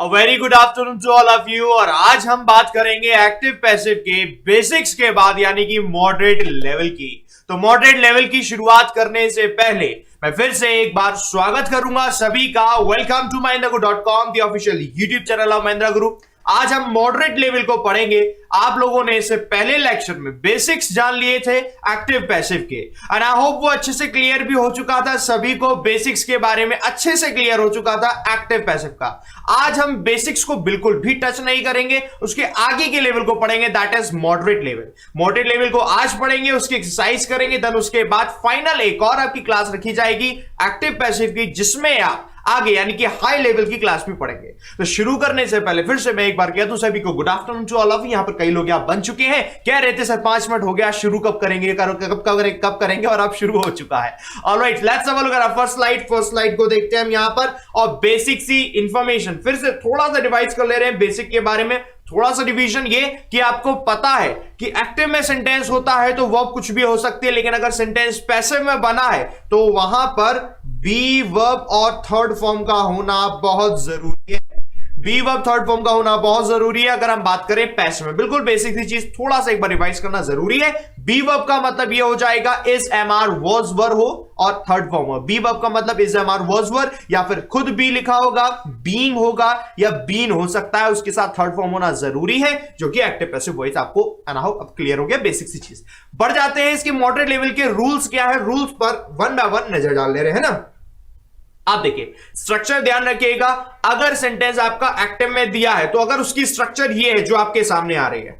Very good afternoon to all of you. और आज हम बात करेंगे एक्टिव पैसिव के बेसिक्स के बाद यानी कि मॉडरेट लेवल की। तो मॉडरेट लेवल की शुरुआत करने से पहले मैं फिर से एक बार स्वागत करूंगा सभी का। Welcome to mahindraguru.com, the official YouTube channel of Mahindra Guru. आज हम मॉडरेट लेवल को पढ़ेंगे। आप लोगों ने इससे पहले लेक्चर में बेसिक्स जान लिए थे एक्टिव पैसिव के, एंड आई होप वो अच्छे से क्लियर भी हो चुका था। सभी को बेसिक्स के बारे में अच्छे से क्लियर हो चुका था एक्टिव पैसिव का। आज हम बेसिक्स को बिल्कुल भी टच नहीं करेंगे, उसके आगे के लेवल को पढ़ेंगे, that is moderate level. Moderate level को आज पढ़ेंगे, उसकी एक्सरसाइज करेंगे, देन उसके बाद फाइनल एक और आपकी क्लास रखी जाएगी एक्टिव पैसिव की, जिसमें आप आगे यानी कि हाई लेवल की क्लास भी पढ़ेंगे। तो शुरू करने से पहले फिर से मैं एक बार कहता हूं सभी को good afternoon to all of you. यहां पर कई लोग आप बन चुके हैं, कह रहे थे सर 5 मिनट हो गया, शुरू कब करेंगे, कब करेंगे, और अब शुरू हो चुका है। Alright, let's have a look at first slide को देखते हैं हम यहां पर। और बेसिक सी इंफॉर्मेशन फिर से थोड़ा सा डिवाइस कर ले रहे हैं बेसिक के बारे में। थोड़ा सा डिवीजन ये कि आपको पता है कि एक्टिव में सेंटेंस होता है तो वर्ब कुछ भी हो सकती है, लेकिन अगर सेंटेंस पैसिव में बना है तो वहां पर बी वर्ब और थर्ड फॉर्म का होना बहुत जरूरी है। बी वर्ब थर्ड फॉर्म का होना बहुत जरूरी है अगर हम बात करें पैसिव में। बिल्कुल बेसिक सी चीज, थोड़ा सा एक बार रिवाइज करना जरूरी है। बी वर्ब का मतलब ये हो जाएगा is am are was were हो और थर्ड फॉर्म हो। बी वर्ब का मतलब is am are was were, या फिर खुद बी लिखा होगा, बीइंग होगा, या बीन हो सकता है, उसके साथ थर्ड फॉर्म होना जरूरी है, जो कि एक्टिव पैसिव वॉइस आपको अब क्लियर हो गया बेसिक सी चीज। बढ़ जाते हैं इसके मॉडरेट लेवल के रूल्स क्या है। रूल्स पर वन बाय वन नजर डाल ले रहे हैं ना। आप देखिए स्ट्रक्चर ध्यान रखिएगा। अगर सेंटेंस आपका एक्टिव में दिया है तो अगर उसकी स्ट्रक्चर ये है जो आपके सामने आ रही है,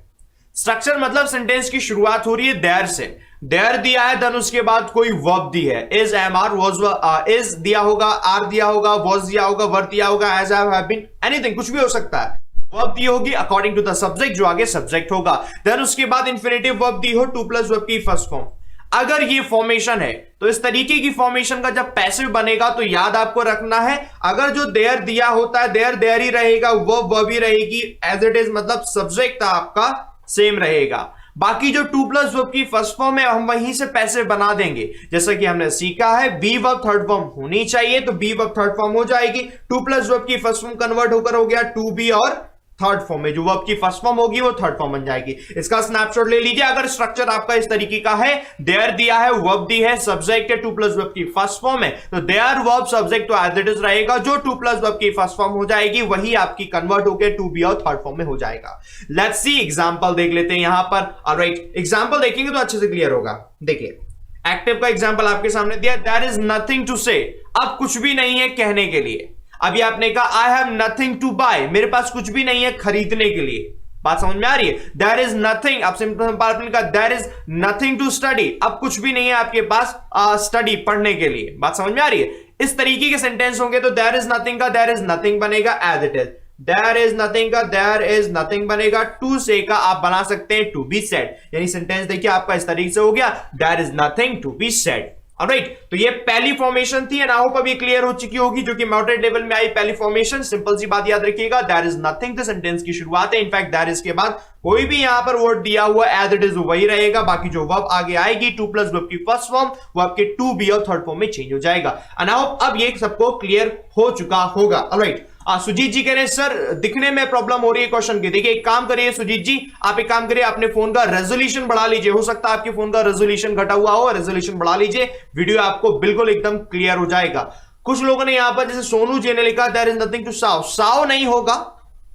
स्ट्रक्चर मतलब सेंटेंस की शुरुआत हो रही है देयर से, देयर दिया है, देन उसके बाद कोई वर्ब दी है, is am are was, is दिया होगा, आर दिया होगा, वॉज दिया होगा, वर दिया होगा, एज हैव बीन, एनीथिंग, कुछ भी हो सकता है। वर्ब दी होगी अकॉर्डिंग टू द सब्जेक्ट, जो आगे सब्जेक्ट होगा। देन उसके बाद इंफिनिटिव वर्ब दी हो, टू प्लस वर्ब की फर्स्ट फॉर्म। अगर ये फॉर्मेशन है तो इस तरीके की फॉर्मेशन का जब पैसिव बनेगा तो याद आपको रखना है, अगर जो देयर दिया होता है देयर देयर ही रहेगा, वर्ब ही रहेगी, एज इट इज मतलब सब्जेक्ट आपका सेम रहेगा। बाकी जो टू प्लस वर्ब की फर्स्ट फॉर्म है हम वहीं से पैसिव बना देंगे। जैसा कि हमने सीखा है बी वर्ब थर्ड फॉर्म होनी चाहिए, तो बी वर्ब थर्ड फॉर्म हो जाएगी। टू प्लस वर्ब की फर्स्ट फॉर्म कन्वर्ट होकर हो गया टू बी, और थर्ड फॉर्म में जो वर्ब की फर्स्ट फॉर्म होगी वो थर्ड फॉर्म बन जाएगी। इसका स्नैपशॉट ले लीजिए। अगर स्ट्रक्चर आपका इस तरीके का है, देयर दिया है, वर्ब दी है, सब्जेक्ट है, टू प्लस वर्ब की फर्स्ट फॉर्म है, तो देयर वर्ब सब्जेक्ट तो एज इट इज रहेगा, जो टू प्लस वर्ब की फर्स्ट फॉर्म हो जाएगी वही आपकी कन्वर्ट होकर टू बी और थर्ड फॉर्म में हो जाएगा। लेट्स सी एग्जांपल देख लेते हैं यहां पर। ऑलराइट, एग्जांपल देखेंगे तो अच्छे से क्लियर होगा। देखिए एक्टिव का एग्जांपल आपके सामने दिया, देयर इज नथिंग टू से। अब कुछ भी नहीं है कहने के लिए। अभी आपने कहा I have nothing to buy, मेरे पास कुछ भी नहीं है खरीदने के लिए। बात समझ में आ रही है? देयर इज नथिंग, अब सिंपल कहा there is nothing to study, अब कुछ भी नहीं है आपके पास स्टडी पढ़ने के लिए। बात समझ में आ रही है? इस तरीके के सेंटेंस होंगे तो देयर इज नथिंग का देयर इज नथिंग बनेगा as it is, there is nothing का देयर इज नथिंग बनेगा, टू से का आप बना सकते हैं टू बी सेड। यानी सेंटेंस देखिए आपका इस तरीके से हो गया, there is nothing to be said. Alright, तो ये पहली फॉर्मेशन थी एंड आई होप अब ये क्लियर हो चुकी होगी, जो कि मॉडरेट लेवल में आई पहली फॉर्मेशन। सिंपल सी बात याद रखिएगा, देयर इज नथिंग तो सेंटेंस की शुरुआत है। इनफैक्ट देयर इज के बाद कोई भी यहां पर वर्ड दिया हुआ एज इट इज वही रहेगा, बाकी जो वर्ब आगे आएगी टू प्लस वर्ब की फर्स्ट फॉर्म वो आपके टू बी और थर्ड फॉर्म में चेंज हो जाएगा। एंड आई होप अब ये सबको क्लियर हो चुका होगा। ऑलराइट, सुजीत जी कह रहे हैं सर दिखने में प्रॉब्लम हो रही है क्वेश्चन की। देखिए एक काम करिए सुजीत जी, आप एक काम करिए, अपने फोन का रेजोल्यूशन बढ़ा लीजिए। हो सकता है आपके फोन का रेजोल्यूशन घटा हुआ हो, रेजोल्यूशन बढ़ा लीजिए, वीडियो आपको बिल्कुल एकदम क्लियर हो जाएगा। कुछ लोगों ने यहां पर जैसे सोनू जी ने लिखा there is nothing to saw, saw नहीं होगा,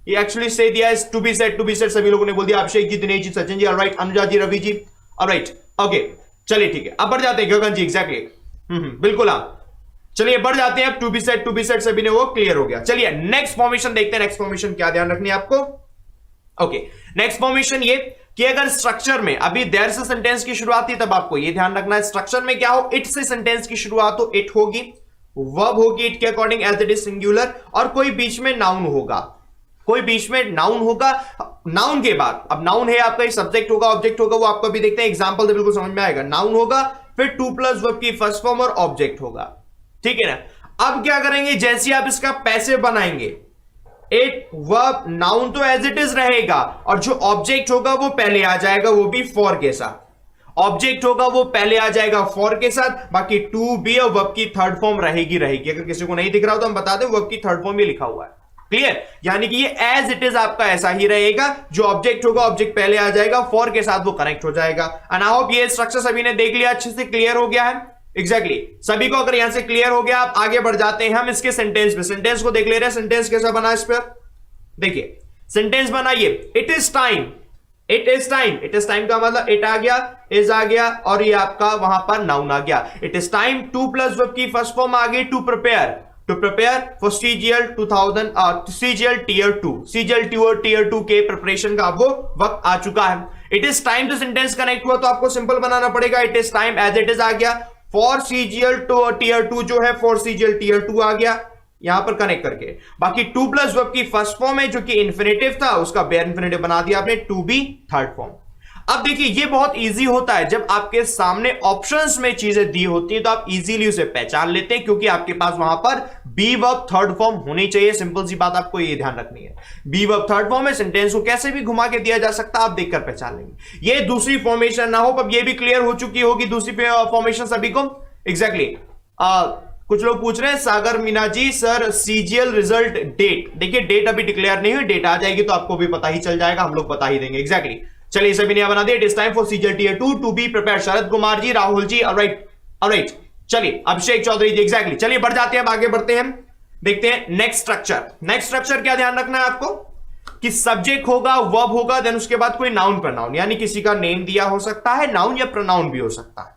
ये एक्चुअली से दिया है to be said, to be said सभी लोगों ने बोल दिया। Abhishek ji, Dinesh ji, Sachin ji, alright, Anuja ji, Ravi ji, alright, okay, चलिए ठीक है। अब बढ़ जाते हैं गगन जी, एग्जैक्टली बिल्कुल आप, चलिए बढ़ जाते हैं। टू बी सेट सभी ने वो क्लियर हो गया। चलिए नेक्स्ट फॉर्मेशन देखते हैं। नेक्स्ट फॉर्मेशन क्या ध्यान रखनी है आपको? ओके, नेक्स्ट फॉर्मेशन ये कि अगर स्ट्रक्चर में अभी देयर से सेंटेंस की शुरुआत थी तब आपको ये ध्यान रखना है स्ट्रक्चर में क्या हो, इट से सेंटेंस की शुरुआत हो, इट होगी, वर्ब होगी इट के according as it is singular, और कोई बीच में नाउन होगा, कोई बीच में नाउन होगा। नाउन के बाद अब नाउन है आपका सब्जेक्ट होगा, ऑब्जेक्ट होगा, वो आपको भी देखते हैं एग्जांपल से बिल्कुल समझ में आएगा। नाउन होगा, फिर टू प्लस वर्ब की फर्स्ट फॉर्म और ऑब्जेक्ट होगा, ठीक है ना। अब क्या करेंगे, जैसे आप इसका पैसिव बनाएंगे, इट वर्ब नाउन तो एज इट इज रहेगा, और जो ऑब्जेक्ट होगा वो पहले आ जाएगा, वो भी फॉर के साथ। ऑब्जेक्ट होगा वो पहले आ जाएगा फॉर के साथ, बाकी टू बी और वर्ब की थर्ड फॉर्म रहेगी। अगर किसी को नहीं दिख रहा हो तो हम बता दें वर्ब की थर्ड फॉर्म भी लिखा हुआ है। क्लियर? यानी कि ये एज इट इज आपका ऐसा ही रहेगा, जो ऑब्जेक्ट होगा ऑब्जेक्ट पहले आ जाएगा, फॉर के साथ वो कनेक्ट हो जाएगा। एंड आई होप ये स्ट्रक्चर सभी ने देख लिया, अच्छे से क्लियर हो गया है। एग्जैक्टली सभी को अगर यहां से क्लियर हो गया, आप आगे बढ़ जाते हैं हम इसके सेंटेंस पे। सेंटेंस को देख ले रहे हैं, सेंटेंस कैसा बना इस पर देखिए। सेंटेंस बनाइए, it is time, it is time. It is time का मतलब इट आ गया, इज आ गया और ये आपका वहां पर नाउन आ गया। It is time, to plus verb की फर्स्ट फॉर्म आ गई to prepare, to prepare for CGL 2000 CGL tier 2, CGL tier 2 के प्रिपरेशन का वो वक्त आ चुका है। इट इज टाइम तो सेंटेंस कनेक्ट हुआ तो आपको सिंपल बनाना पड़ेगा, it is time as it is आ गया, फॉर CGL टीयर 2 जो है फॉर CGL टीयर 2 आ गया यहां पर कनेक्ट करके। बाकी टू प्लस वर्ब की फर्स्ट फॉर्म है जो कि इंफिनिटिव था, उसका बेयर इंफिनिटिव बना दिया आपने, टू बी थर्ड फॉर्म। अब देखिए ये बहुत इजी होता है जब आपके सामने ऑप्शंस में चीजें दी होती हैं तो आप इजीली उसे पहचान लेते हैं, क्योंकि आपके पास वहां पर बी वर्ब थर्ड फॉर्म होनी चाहिए। सिंपल सी बात, आपको ये ध्यान रखनी है, बी वर्ब थर्ड फॉर्म है। सेंटेंस को कैसे भी घुमा के दिया जा सकता है, आप देखकर पहचान लेंगे। ये दूसरी फॉर्मेशन ना हो, अब ये भी क्लियर हो चुकी होगी दूसरी फॉर्मेशन सभी को। एग्जैक्टली कुछ लोग पूछ रहे हैं सागर Meena ji sir CGL result date, देखिए डेट अभी डिक्लेयर नहीं हुई, डेट आ जाएगी तो आपको भी पता ही चल जाएगा, हम लोग बता ही देंगे। एग्जैक्टली चलिए सभी ने बना दिया, it is time for CGL tier 2 to be prepare. Sharad Kumar ji, Rahul ji, alright alright. चलिए अभिषेक चौधरी जी, एग्जैक्टली चलिए बढ़ जाते हैं, आगे बढ़ते हैं, देखते हैं नेक्स्ट स्ट्रक्चर। नेक्स्ट स्ट्रक्चर क्या ध्यान रखना है आपको कि सब्जेक्ट होगा, वर्ब होगा, देन उसके बाद कोई नाउन प्रोनाउन, यानी किसी का नेम दिया हो सकता है, नाउन या प्रोनाउन भी हो सकता है।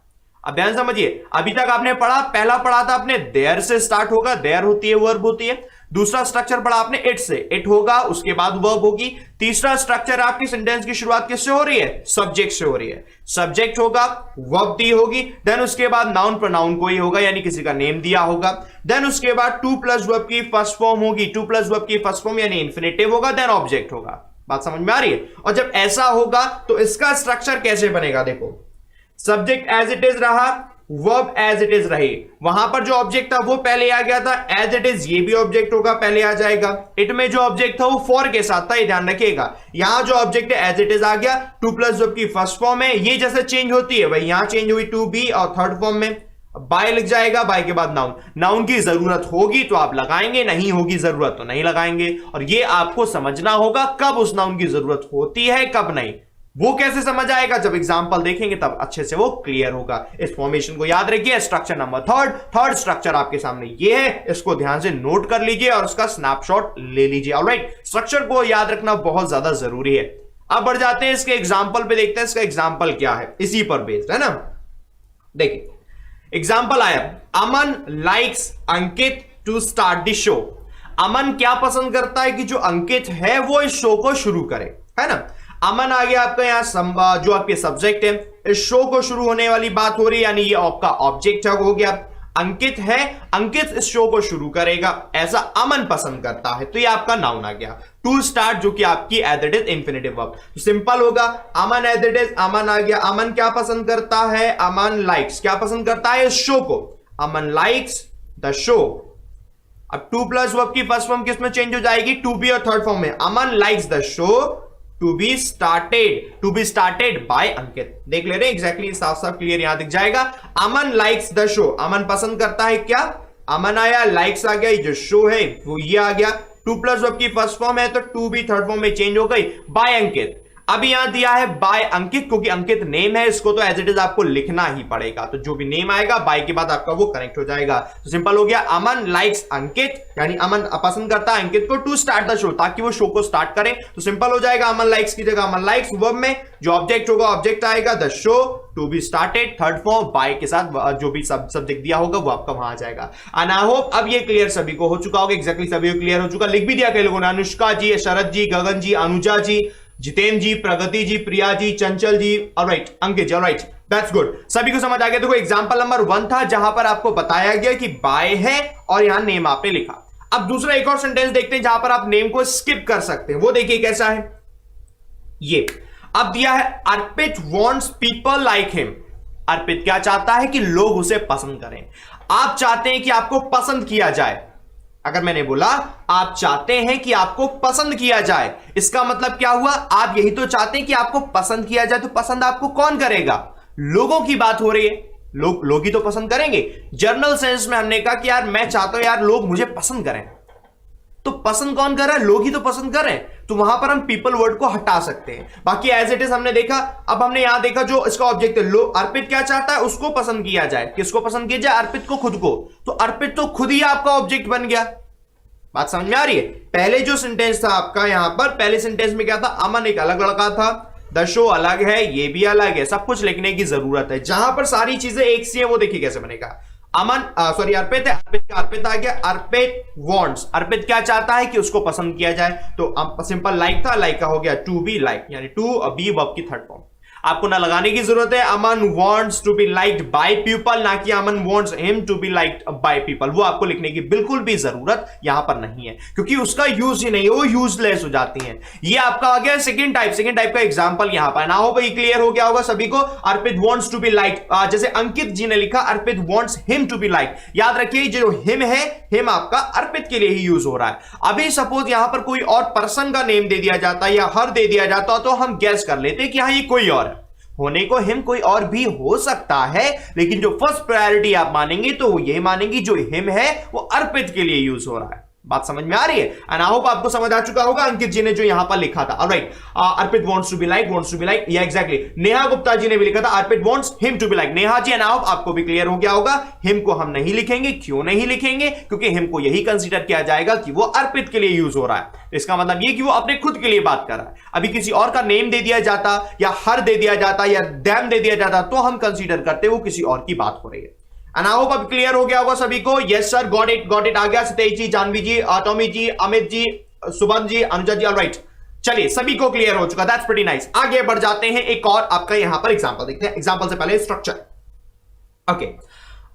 अब ध्यान समझिए, अभी तक आपने पढ़ा, पहला पढ़ा था आपने देयर से स्टार्ट होगा, देयर होती है वर्ब होती है। दूसरा स्ट्रक्चर पढ़ा आपने इट से, इट होगा उसके बाद वर्ब होगी। तीसरा स्ट्रक्चर आपकी सेंटेंस की शुरुआत किससे हो रही है? सब्जेक्ट से हो रही है, सब्जेक्ट होगा, वर्ब दी होगी, देन उसके बाद नाउन प्रोनाउन कोई होगा यानी किसी का नेम दिया होगा, देन उसके बाद टू प्लस वर्ब की फर्स्ट फॉर्म होगी, टू प्लस वर्ब की फर्स्ट फॉर्म यानी इंफिनिटिव होगा, देन ऑब्जेक्ट होगा। बात समझ में आ रही है? और जब ऐसा होगा तो इसका स्ट्रक्चर कैसे बनेगा, देखो सब्जेक्ट एज इट इज रहा, वर्ब एज इट इज रही, वहां पर जो ऑब्जेक्ट था वो पहले आ गया था, एज इट इज ये भी ऑब्जेक्ट होगा पहले आ जाएगा। इट में जो ऑब्जेक्ट था वो फॉर के साथ था, ये ध्यान रखिएगा। यहां जो ऑब्जेक्ट है एज इट इज आ गया, टू प्लस वर्ब की फर्स्ट फॉर्म है, ये जैसे चेंज होती है वही यहां चेंज हुई टू बी, और थर्ड फॉर्म में बाय लिख जाएगा, बाय के बाद नाउन। नाउन की जरूरत होगी तो आप लगाएंगे, नहीं होगी जरूरत तो नहीं लगाएंगे। और ये आपको समझना होगा कब उस नाउन की जरूरत होती है कब नहीं, वो कैसे समझ आएगा, जब एग्जांपल देखेंगे तब अच्छे से वो क्लियर होगा। इस फॉर्मेशन को याद रखिए। स्ट्रक्चर नंबर थर्ड स्ट्रक्चर आपके सामने ये है, इसको ध्यान से नोट कर लीजिए और उसका स्नैपशॉट ले लीजिए। ऑलराइट, स्ट्रक्चर को याद रखना बहुत ज्यादा जरूरी है। अब बढ़ जाते हैं इसके एग्जाम्पल पे, देखते हैं इसका एग्जाम्पल क्या है, इसी पर बेस्ड है ना। देखिए एग्जाम्पल आया, Aman likes Ankit to start the show. अमन क्या पसंद करता है कि जो अंकित है वो इस शो को शुरू करे, है ना। अमन आ गया आपका यहां जो आपके सब्जेक्ट है, इस शो को शुरू होने वाली बात हो रही है, यानी ये आपका ऑब्जेक्ट हो गया। अंकित है, अंकित इस शो को शुरू करेगा, ऐसा अमन पसंद करता है, तो ये आपका नाउन आ गया। टू स्टार्ट जो कि आपकी as it is infinitive verb, तो सिंपल होगा Aman as it is, Aman आ गया। अमन क्या पसंद करता है? अमन लाइक्स, क्या पसंद करता है? इस शो को। Aman likes the show. अब टू प्लस वर्ब की फर्स्ट फॉर्म किसमें चेंज हो जाएगी? टू बी और थर्ड फॉर्म में। Aman likes the show to be started by Ankit. देख ले रहे एग्जैक्टली, साफ साफ क्लियर यहां दिख जाएगा। अमन लाइक्स द शो, अमन पसंद करता है क्या? अमन आया, लाइक्स आ गया, जो शो है वो ये आ गया। टू प्लस वर्ब की फर्स्ट फॉर्म है तो टू बी थर्ड फॉर्म में चेंज हो गई बाय अंकित। अब यहां दिया है बाय अंकित, क्योंकि अंकित नेम है, इसको तो एज इट इज आपको लिखना ही पड़ेगा, तो जो भी नेम आएगा बाय के बाद आपका वो कनेक्ट हो जाएगा। तो सिंपल हो गया, अमन लाइक्स अंकित, यानी अमन पसंद करता है अंकित को टू स्टार्ट द शो, ताकि वो शो को स्टार्ट करें। तो सिंपल हो जाएगा, अमन लाइक्स की जगह अमन लाइक्स, वर्ब में जो ऑब्जेक्ट होगा ऑब्जेक्ट आएगा, the show to be started, third form by के साथ जो भी सब्जेक्ट दिया होगा वो आपका वहां आ जाएगा। एंड आई होप अब ये क्लियर सभी को हो चुका होगा, एग्जैक्टली सभी को क्लियर हो चुका। लिख भी दिया कई लोगों ने, अनुष्का जी, शरद जी, गगन जी, अनुजा जी, जितेंद्र जी, प्रगति जी, Priya ji, Chanchal ji, alright, Ankit ji, alright, that's good, सभी को समझ आ गया। देखो एग्जांपल नंबर 1 था जहां पर आपको बताया गया कि बाय है और यहां नेम आपने लिखा। अब दूसरा एक और सेंटेंस देखते हैं जहां पर आप नेम को स्किप कर सकते हैं, वो देखिए कैसा है। ये अब दिया है, अर्पित वांट्स पीपल लाइक हिम। अर्पित क्या चाहता है कि लोग उसे पसंद करें। आप चाहते हैं कि आपको पसंद किया जाए। अगर मैंने बोला आप चाहते हैं कि आपको पसंद किया जाए, इसका मतलब क्या हुआ? आप यही तो चाहते हैं कि आपको पसंद किया जाए, तो पसंद आपको कौन करेगा? लोगों की बात हो रही है, लोग ही तो पसंद करेंगे। जर्नल सेंस में हमने कहा कि यार मैं चाहता हूं यार लोग मुझे पसंद करें, तो पसंद कौन कर रहा है? लोग ही तो पसंद कर रहे हैं, तो वहां पर हम पीपल वर्ड को हटा सकते हैं। बाकी एज इट इज हमने देखा। अब हमने यहां देखा जो इसका ऑब्जेक्ट है, अर्पित क्या चाहता है? उसको पसंद किया जाए। किसको पसंद किया जाए? अर्पित को, खुद को। तो अर्पित तो खुद ही आपका ऑब्जेक्ट बन गया। बात समझ में आ रही है? पहले जो सेंटेंस था आपका यहां पर, पहले सेंटेंस में क्या था? अमन एक अलग लड़का था, द शो अलग है, ये भी अलग है, सब कुछ लिखने की जरूरत है। जहां पर सारी चीजें एक सी है वो देखिए कैसे बनेगा। अर्पित है, अर्पित का अर्पित आ गया, अर्पित वांट्स, अर्पित क्या चाहता है? कि उसको पसंद किया जाए। तो सिंपल लाइक था, लाइक का हो गया टू बी लाइक, यानी टू बी वर्ब की थर्ड फॉर्म। आपको ना लगाने की जरूरत है। Aman wants to be liked by people, ना कि Aman wants him to be liked by people. वो आपको लिखने की बिल्कुल भी जरूरत यहां पर नहीं है, क्योंकि उसका यूज ही नहीं है, वो यूजलेस हो जाती है। ये आपका आ गया सेकंड टाइप का एग्जांपल यहां पर। ना हो भाई, क्लियर हो गया होगा सभी को। Arpit wants to be liked, जैसे अंकित जी ने लिखा Arpit wants him to be liked. याद रखिए जो हिम है, हिम आपका अर्पित के लिए ही यूज हो रहा है। अभी सपोज यहां पर कोई और पर्सन का नेम दे दिया जाता या हर दे दिया जाता, तो हम गैस कर लेते कि हाँ ये कोई और है। होने को हिम कोई और भी हो सकता है, लेकिन जो फर्स्ट प्रायोरिटी आप मानेंगे तो वो ये मानेंगे जो हिम है वो अर्पित के लिए यूज हो रहा है। बात समझ में आ रही है? एंड आई होप आपको समझ आ चुका होगा अंकित जी ने जो यहां पर लिखा था। Alright, Arpit wants to be like, या एग्जैक्टली नेहा गुप्ता जी ने भी लिखा था Arpit wants him to be like. Neha ji, and I hope आपको भी क्लियर हो गया होगा। हिम को हम नहीं लिखेंगे। क्यों नहीं लिखेंगे? क्योंकि हिम को यही कंसीडर किया जाएगा कि वो अर्पित के लिए यूज हो रहा है। तो इसका मतलब ये कि वो अपने खुद के लिए बात कर रहा है। अभी किसी और का नेम दे दिया जाता या हर दे दिया जाता या दैम दे दिया जाता, तो हम कंसीडर करते वो किसी और की बात हो रही है। एंड आई होप अब क्लियर हो गया होगा सभी को। यस सर, गॉट इट आ गया। सतेज जी, जानवी जी, टॉमी जी, अमित जी, सुबन जी, अनुजा जी, ऑलराइट। चलिए सभी को क्लियर हो चुका, दैट्स प्रीटी नाइस। आगे बढ़ जाते हैं, एक और आपका यहां पर एग्जांपल देखते हैं। एग्जांपल से पहले स्ट्रक्चर। ओके,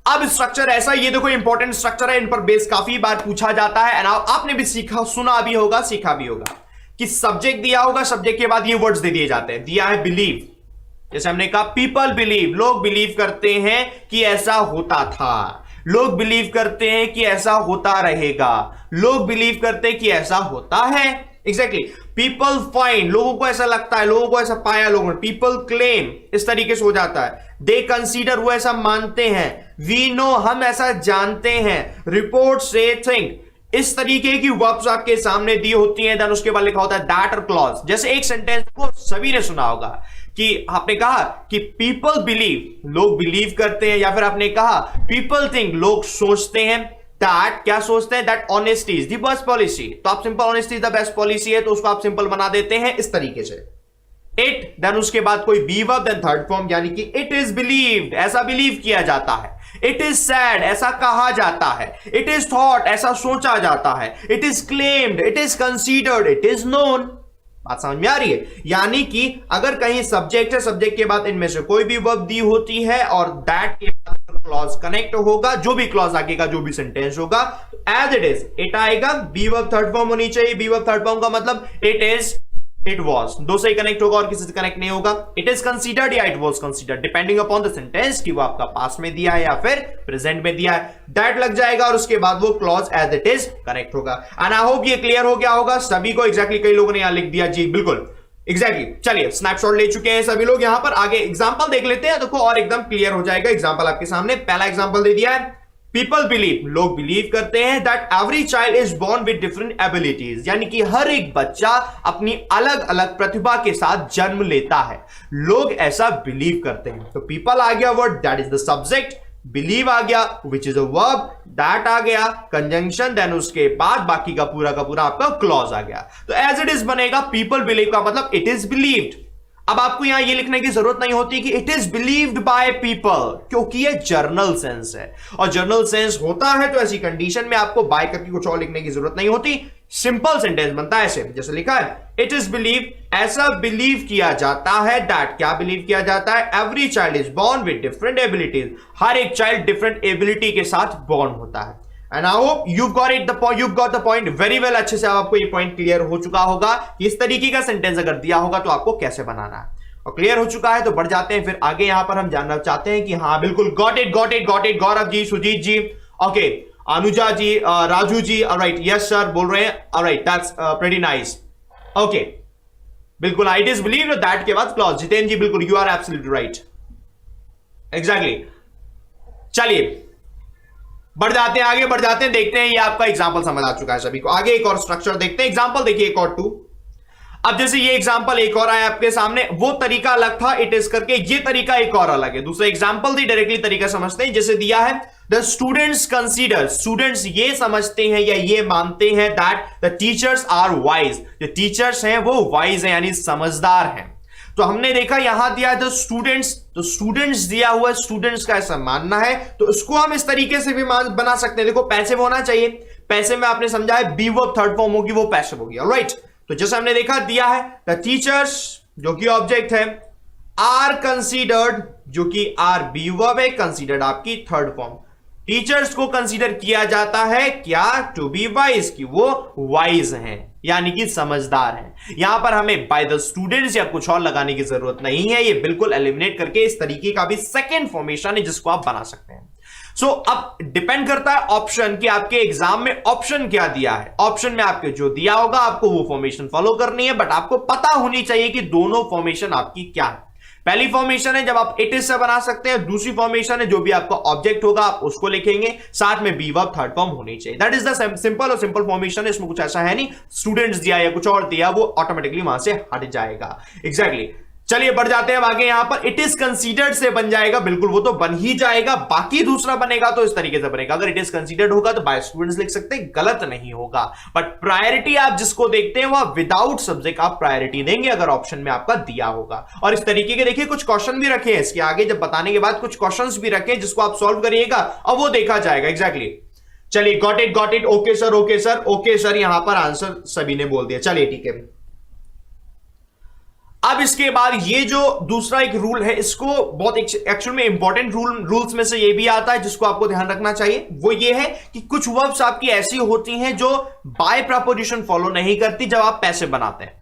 अब स्ट्रक्चर ऐसा, ये देखो इंपॉर्टेंट स्ट्रक्चर है, इन पर बेस काफी बार पूछा जाता है। एंड आपने भी सीखा, सुना भी होगा, सीखा भी होगा कि सब्जेक्ट दिया होगा, सब्जेक्ट के बाद ये वर्ड्स दे दिए जाते हैं। दिया है बिलीव, जैसे हमने कहा पीपल बिलीव, लोग बिलीव करते हैं कि ऐसा होता था, लोग बिलीव करते हैं कि ऐसा होता रहेगा, लोग बिलीव करते हैं कि ऐसा होता है। एग्जैक्टली, पीपल फाइंड, लोगों को ऐसा लगता है, लोगों को ऐसा पाया लोगों ने। पीपल क्लेम, इस तरीके से हो जाता है। दे कंसीडर, वो ऐसा मानते हैं। वी नो, हम ऐसा जानते हैं। रिपोर्ट से थिंक, इस तरीके की वर्ब्स आपके सामने दी होती हैं। देन उसके बाद लिखा होता है दैट और क्लॉज। जैसे एक सेंटेंस को सभी ने सुना होगा कि आपने कहा कि पीपल बिलीव, लोग बिलीव करते हैं, या फिर आपने कहा पीपल थिंक, लोग सोचते हैं। दैट, क्या सोचते हैं? That honesty is the best policy. तो आप simple honesty is the best policy है, तो उसको आप सिंपल बना देते हैं इस तरीके से। इट, देन उसके बाद कोई be verb, then third form, यानी कि इट इज बिलीव्ड, ऐसा बिलीव किया जाता है। इट इज सैड, ऐसा कहा जाता है। इट इज थॉट, ऐसा सोचा जाता है। It is claimed, it is considered, it is known. बात समझ में आ रही है? यानी कि अगर कहीं सब्जेक्ट है, सब्जेक्ट के बाद इनमें से कोई भी वर्ब दी होती है और दैट के बाद क्लॉज कनेक्ट होगा, जो भी क्लॉज आगेगा, जो भी सेंटेंस होगा, एज इट इज इट आएगा। बी वर्ब थर्ड फॉर्म होनी चाहिए। बी वर्ब थर्ड फॉर्म का मतलब इट इज, इट वॉज, दो से ही कनेक्ट होगा और किसी से कनेक्ट नहीं होगा। इट इज कंसीडर्ड या it was considered, depending upon the sentence कि वो आपका पास्ट में दिया है या फिर प्रेजेंट में दिया है। दैट लग जाएगा और उसके बाद वो clause as it is connect होगा। एंड आई होप ये क्लियर हो गया होगा सभी को। एग्जैक्टली, कई लोगों ने यहां लिख दिया जी, बिल्कुल एग्जैक्टली। चलिए स्नैपशॉट ले चुके हैं सभी लोग। यहां पर आगे एग्जांपल देख लेते हैं, देखो और एकदम क्लियर हो जाएगा। एग्जांपल आपके सामने पहला एग्जांपल दे दिया है। पीपल बिलीव, लोग बिलीव करते हैं that every child is born with different abilities, यानी कि हर एक बच्चा अपनी अलग अलग प्रतिभा के साथ जन्म लेता है। लोग ऐसा बिलीव करते हैं। तो पीपल आ गया word, that is the subject. Believe आ गया which is a verb, that आ गया कंजंक्शन, देन उसके बाद बाकी का पूरा आपका क्लॉज आ गया। तो एज इट इज बनेगा पीपल बिलीव का मतलब इट इज बिलीव्ड। अब आपको यहां ये लिखने की जरूरत नहीं होती कि it is believed by people, क्योंकि ये जर्नल सेंस है और जर्नल सेंस होता है, तो ऐसी कंडीशन में आपको बाय करके कुछ और लिखने की जरूरत नहीं होती। सिंपल सेंटेंस बनता है ऐसे, जैसे लिखा है इट इज बिलीव, ऐसा बिलीव किया जाता है दैट, क्या बिलीव किया जाता है? Every child is born with different abilities, हर एक चाइल्ड डिफरेंट एबिलिटी के साथ बोर्न होता है। And I hope you've got the point very well। अच्छे से आपको ये पॉइंट क्लियर हो चुका होगा कि इस तरीके का सेंटेंस अगर दिया होगा तो आपको कैसे बनाना है, और क्लियर हो चुका है तो बढ़ जाते हैं फिर आगे। यहां पर हम जानना चाहते हैं कि हाँ बिल्कुल got it. Gaurav ji, Sujit ji, okay, Anuja ji, Raju ji, alright, yes sir बोल रहे हैं, alright, that's pretty nice, okay, बिल्कुल। इट इज बिलीव्ड, दैट के बाद क्लॉज। जितेंद्र जी, बिल्कुल you are absolutely right, exactly. चलिए बढ़ जाते हैं आगे, बढ़ जाते हैं, देखते हैं। ये आपका एग्जांपल समझ आ चुका है सभी को। आगे एक और स्ट्रक्चर देखते हैं। एग्जांपल देखिए एक और 2। अब जैसे ये एग्जांपल एक और आया आपके सामने, वो तरीका अलग था इट इज करके, ये तरीका एक और अलग है। दूसरा एग्जांपल दी डायरेक्टली तरीका समझते हैं। जैसे दिया है द स्टूडेंट्स कंसीडर, स्टूडेंट्स ये समझते हैं या ये मानते हैं that the teachers are wise, जो टीचर्स हैं वो वाइज हैं यानी समझदार हैं। तो हमने देखा यहां दिया द स्टूडेंट्स, तो स्टूडेंट्स दिया हुआ, स्टूडेंट्स का ऐसा मानना है, तो इसको हम इस तरीके से भी बना सकते हैं। देखो पैसिव होना चाहिए, पैसिव में आपने समझा है बी वर्ब थर्ड फॉर्म होगी, वो पैसिव होगी। ऑलराइट, तो जैसे हमने देखा दिया है द टीचर्स जो कि ऑब्जेक्ट है, आर कंसीडर्ड जो कि आर बी वर्ब है, कंसीडर्ड आपकी थर्ड फॉर्म। टीचर्स को कंसीडर किया जाता है क्या, टू बी वाइज, कि वो वाइज हैं यानी कि समझदार हैं। यहां पर हमें बाय द स्टूडेंट्स या कुछ और लगाने की जरूरत नहीं है, ये बिल्कुल एलिमिनेट करके इस तरीके का भी सेकेंड फॉर्मेशन है जिसको आप बना सकते हैं। सो अब डिपेंड करता है ऑप्शन कि आपके एग्जाम में ऑप्शन क्या दिया है। ऑप्शन में आपके जो दिया होगा आपको वो फॉर्मेशन फॉलो करनी है, बट आपको पता होनी चाहिए कि दोनों फॉर्मेशन आपकी क्या है। पहली फॉर्मेशन है जब आप इट इज से बना सकते हैं, दूसरी फॉर्मेशन है जो भी आपका ऑब्जेक्ट होगा आप उसको लिखेंगे, साथ में बी वर्ब थर्ड फॉर्म होनी चाहिए। दैट इज द सिंपल और सिंपल फॉर्मेशन है, इसमें कुछ ऐसा है नहीं स्टूडेंट्स दिया या कुछ और दिया वो ऑटोमेटिकली वहां से हट जाएगा। एग्जैक्टली चलिए बढ़ जाते हैं अब आगे। यहां पर इट इज कंसीडर्ड से बन जाएगा, बिल्कुल वो तो बन ही जाएगा। बाकी दूसरा बनेगा तो इस तरीके से बनेगा, अगर इट इज कंसीडर्ड होगा तो बाय स्टूडेंट्स लिख सकते हैं, गलत नहीं होगा। बट प्रायोरिटी आप जिसको देखते हैं वह विदाउट सब्जेक्ट आप प्रायोरिटी देंगे अगर ऑप्शन में आपका दिया होगा। और इस तरीके के देखिए कुछ क्वेश्चन भी रखे हैं इसके आगे, जब बताने के बाद कुछ क्वेश्चंस भी रखे जिसको आप सॉल्व करिएगा और वो देखा जाएगा। एग्जैक्टली चलिए got it okay sir, okay sir, okay sir, यहां पर आंसर सभी ने बोल दिया। चलिए ठीक है। अब इसके बाद ये जो दूसरा एक रूल है, इसको बहुत एक्चुअल में इंपॉर्टेंट रूल्स में से ये भी आता है जिसको आपको ध्यान रखना चाहिए। वो ये है कि कुछ वर्ब्स आपकी ऐसी होती हैं जो बाय प्रपोजिशन फॉलो नहीं करती जब आप पैसिव बनाते हैं।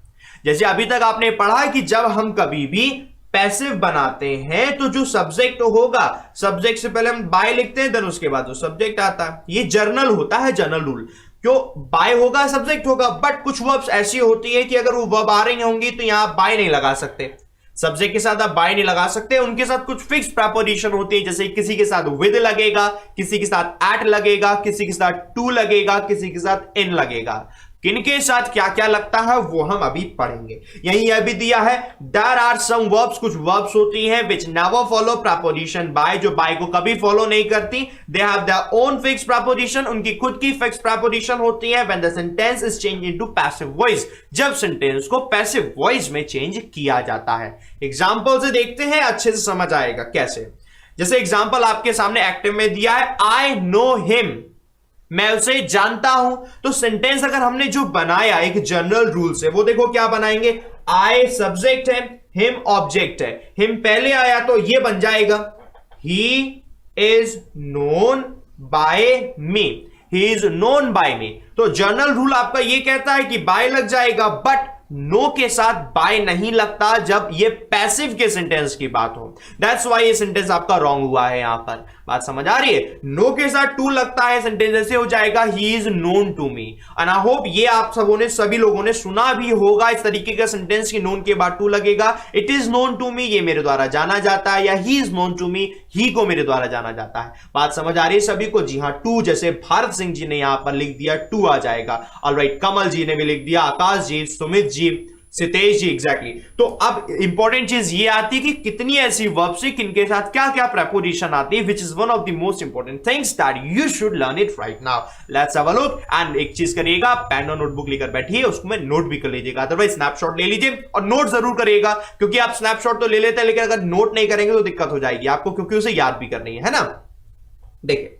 जैसे अभी तक आपने पढ़ा कि जब हम कभी भी पैसिव बनाते हैं तो जो सब्जेक्ट होगा, सब्जेक्ट से पहले हम बाय लिखते हैं, देन उसके बाद वो सब्जेक्ट आता है। ये जर्नल होता है, जर्नल रूल। क्यों बाय होगा सब्जेक्ट होगा, बट कुछ वर्ब्स ऐसी होती है कि अगर वो वर्ब आ रही होंगी तो यहां बाय नहीं लगा सकते, सब्जेक्ट के साथ आप बाय नहीं लगा सकते। उनके साथ कुछ फिक्स प्रीपोजिशन होती है, जैसे किसी के साथ विद लगेगा, किसी के साथ एट लगेगा, किसी के साथ टू लगेगा, किसी के साथ इन लगेगा। किनके साथ क्या क्या लगता है वो हम अभी पढ़ेंगे। यही यह भी दिया है देयर आर सम वर्ब्स, कुछ वर्ब्स होती हैं which never follow preposition by, जो बाय को कभी फॉलो नहीं करती। They have their own fix preposition, उनकी खुद की फिक्स प्रीपोजिशन होती है। When the sentence is change into passive voice, जब सेंटेंस को पैसिव वॉइस में चेंज किया जाता है। एग्जांपल से देखते हैं, अच्छे से समझ आएगा कैसे। जैसे एग्जांपल आपके सामने एक्टिव में दिया है आई नो हिम, मैं उसे जानता हूं। तो सेंटेंस अगर हमने जो बनाया एक जनरल रूल से, वो देखो क्या बनाएंगे, आई सब्जेक्ट है, हिम ऑब्जेक्ट है। हिम पहले आया तो ये बन जाएगा he is known by me, he is known by me. तो जनरल रूल आपका ये कहता है कि बाय लग जाएगा, बट नो के साथ बाय नहीं लगता जब ये पैसिव के सेंटेंस की बात हो। दैट्स व्हाई ये सेंटेंस आपका रॉन्ग हुआ है। यहां पर बात समझ आ रही है। नो के साथ टू लगता है, सेंटेंस ऐसे हो जाएगा he is known to me. And I hope ये आप सबों ने, सभी लोगों ने सुना भी होगा इस तरीके का सेंटेंस की नोन के बाद टू लगेगा। It is known to me, ये मेरे द्वारा जाना जाता है, या he is known to me, he को मेरे द्वारा जाना जाता है। बात समझ आ रही है सभी को? जी हाँ, टू जैसे भारत सिंह जी ने यहां पर लिख दिया टू आ जाएगा। ऑलराइट, कमल जी ने भी लिख दिया, आकाश जी, सुमित जी, सितेश जी, एग्जैक्टली। तो अब इंपॉर्टेंट चीज ये आती है कि कितनी ऐसी वर्ब्स है, किनके साथ क्या क्या प्रीपोजिशन आती है, which is one of the most important things that you should learn it right now. Let's have a look. And एक चीज करिएगा, पेन और नोटबुक लेकर बैठिए, उसको में नोट भी कर लीजिएगा, अदरवाइज स्नैपशॉट ले लीजिए और नोट जरूर करिएगा, क्योंकि आप स्नैपशॉट तो ले लेते हैं लेकिन अगर नोट नहीं करेंगे तो दिक्कत हो जाएगी आपको, क्योंकि उसे याद भी करनी है ना। देखिए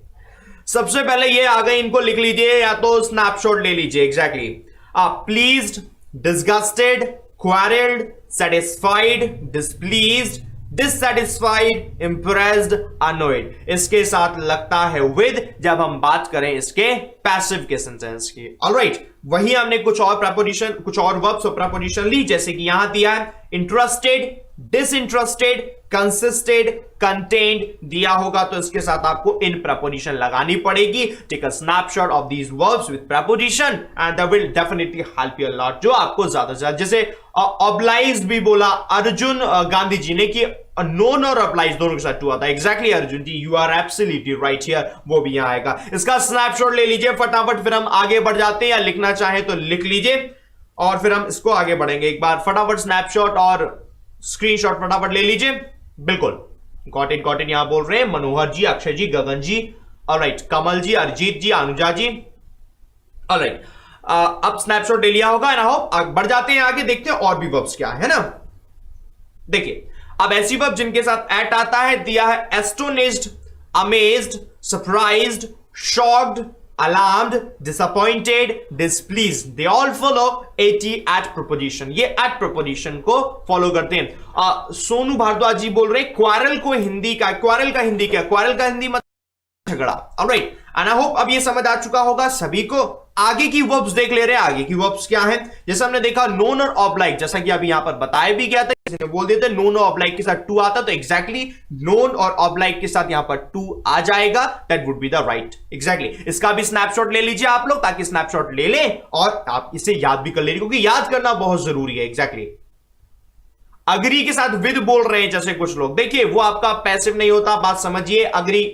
सबसे पहले ये आ गए, इनको लिख लीजिए या तो स्नैपशॉट ले लीजिए। Exactly, pleased, disgusted, quarreled, satisfied, displeased, dissatisfied, impressed, annoyed। इसके साथ लगता है with जब हम बात करें इसके पैसिव के सेंटेंस की। ऑलराइट, वही हमने कुछ और प्रीपोजिशन, कुछ और वर्ब्स और प्रीपोजिशन ली, जैसे कि यहां दिया है इंटरेस्टेड, डिसइंटरेस्टेड, कंसिस्टेड, कंटेन्ड दिया होगा तो इसके साथ आपको इन प्रीपोजिशन लगानी पड़ेगी। Take a snapshot of these verbs with preposition and that will definitely help you a lot, जो आपको ज्यादा से ज्यादा, जैसे ऑब्लाइज भी बोला अर्जुन गांधी जी ने कि नोन और ऑब्लाइज दोनों के साथ टू आता है। Exactly Arjun ji, you are absolutely right here, वो भी यहां आएगा। इसका स्नैपशॉट ले लीजिए फटाफट, फिर हम आगे बढ़ जाते हैं, या लिखना चाहे तो लिख लीजिए और फिर हम इसको आगे बढ़ेंगे। एक बार फटाफट स्नैपशॉट और स्क्रीनशॉट फटाफट ले लीजिए। बिल्कुल, गॉट इट यहां बोल रहे हैं मनोहर जी, अक्षय जी, गगन जी, ऑलराइट, कमल जी, अरिजीत जी, अनुजा जी, ऑलराइट। अब स्नैपशॉट ले लिया होगा ना। होप बढ़ जाते हैं आगे, देखते हैं और भी वर्ब्स क्या है ना। देखिए अब ऐसी वर्ब जिनके साथ एट आता है, दिया है astonished, amazed, surprised, shocked, alarmed, disappointed, displeased, they all follow at preposition। ये at preposition को फॉलो करते हैं। सोनू भारद्वाज जी बोल रहे क्वारल का हिंदी क्या? क्वारल का हिंदी मतलब झगड़ा। ऑलराइट, एंड आई होप अब ये समझ आ चुका होगा सभी को। आगे की वर्ब्स देख ले रहे हैं, आगे की वर्ब्स क्या है। जैसे हमने देखा नोन और ऑब्लाइक, जैसा कि अभी यहां पर बताया भी गया था, किसी ने बोल देते नोन और ऑब्लाइक के साथ टू आता, तो एग्जैक्टली नोन और ऑब्लाइक के साथ यहां पर टू आ जाएगा, that would be the right. Exactly इसका भी स्नैपशॉट ले लीजिए आप लोग, ताकि स्नैपशॉट ले लें और आप इसे याद भी कर ले, क्योंकि याद करना बहुत जरूरी है। एग्जैक्टली अग्री के साथ विद बोल रहे हैं जैसे कुछ लोग, देखिए वो आपका पैसिव नहीं होता, बात समझिए। अग्री,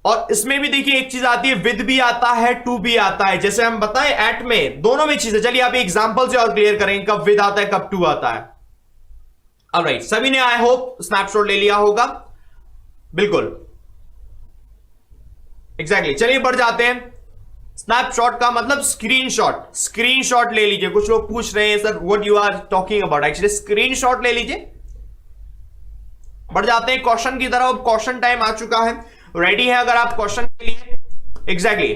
और इसमें भी देखिए एक चीज आती है, विद भी आता है, टू भी आता है। जैसे हम बताएं एट में, दोनों में चीजें। चलिए आप एग्जांपल से और क्लियर करेंगे कब विद आता है, कब टू आता है। ऑलराइट, सभी ने आई होप स्नैपशॉट ले लिया होगा। बिल्कुल, एग्जैक्टली। चलिए बढ़ जाते हैं। स्नैपशॉट का मतलब स्क्रीनशॉट ले लीजिए। कुछ लोग पूछ रहे हैं sir what you are talking about, actually screenshot ले लीजिए। बढ़ जाते हैं क्वेश्चन की तरफ। अब क्वेश्चन टाइम आ चुका है। रेडी है अगर आप क्वेश्चन के लिए? एग्जैक्टली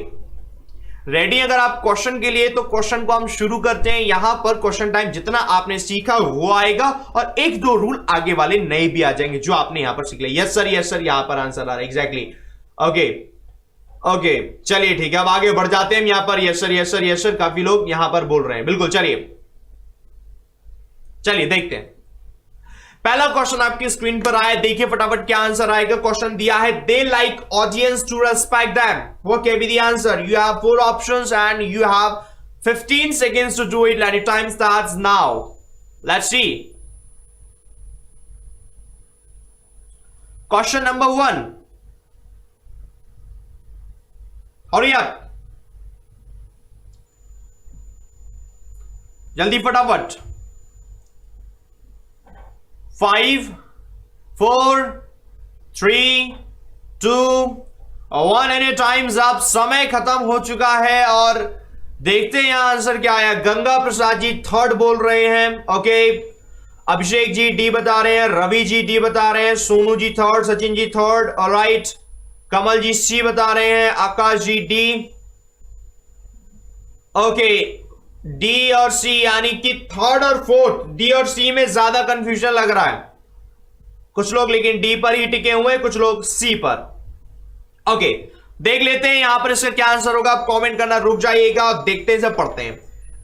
रेडी अगर आप क्वेश्चन के लिए, तो क्वेश्चन को हम शुरू करते हैं। यहां पर क्वेश्चन टाइम जितना आपने सीखा वो आएगा, और एक दो रूल आगे वाले नए भी आ जाएंगे जो आपने यहां पर सीख लिया। यस सर यहां पर आंसर आ रहा है। एग्जैक्टली ओके चलिए ठीक है, अब आगे बढ़ जाते हैं। यहां पर यस सर काफी लोग यहां पर बोल रहे हैं। बिल्कुल, चलिए देखते हैं। पहला क्वेश्चन आपकी स्क्रीन पर आया, देखिए फटाफट क्या आंसर आएगा। क्वेश्चन दिया है they like audience to respect them, what can be the answer? You have 4 options and you have 15 seconds to do it, and your time starts now. Let's see. Question number 1. Hurry up. जल्दी फटाफट। 5, 4, 3, 2, 1 any times up. समय खत्म हो चुका है और देखते हैं यहां आंसर क्या आया। गंगा प्रसाद जी थर्ड बोल रहे हैं। ओके, अभिषेक जी डी बता रहे हैं, रवि जी डी बता रहे हैं, Sonu ji third, Sachin ji third, alright, कमल जी सी बता रहे हैं, आकाश जी डी। ओके, डी और सी यानी कि थर्ड और फोर्थ, डी और सी में ज्यादा कंफ्यूजन लग रहा है। कुछ लोग लेकिन डी पर ही टिके हुए हैं, कुछ लोग सी पर। ओके, देख लेते हैं यहां पर इसका क्या आंसर होगा। आप कमेंट करना रुक जाइएगा और देखते हैं, सब पढ़ते हैं।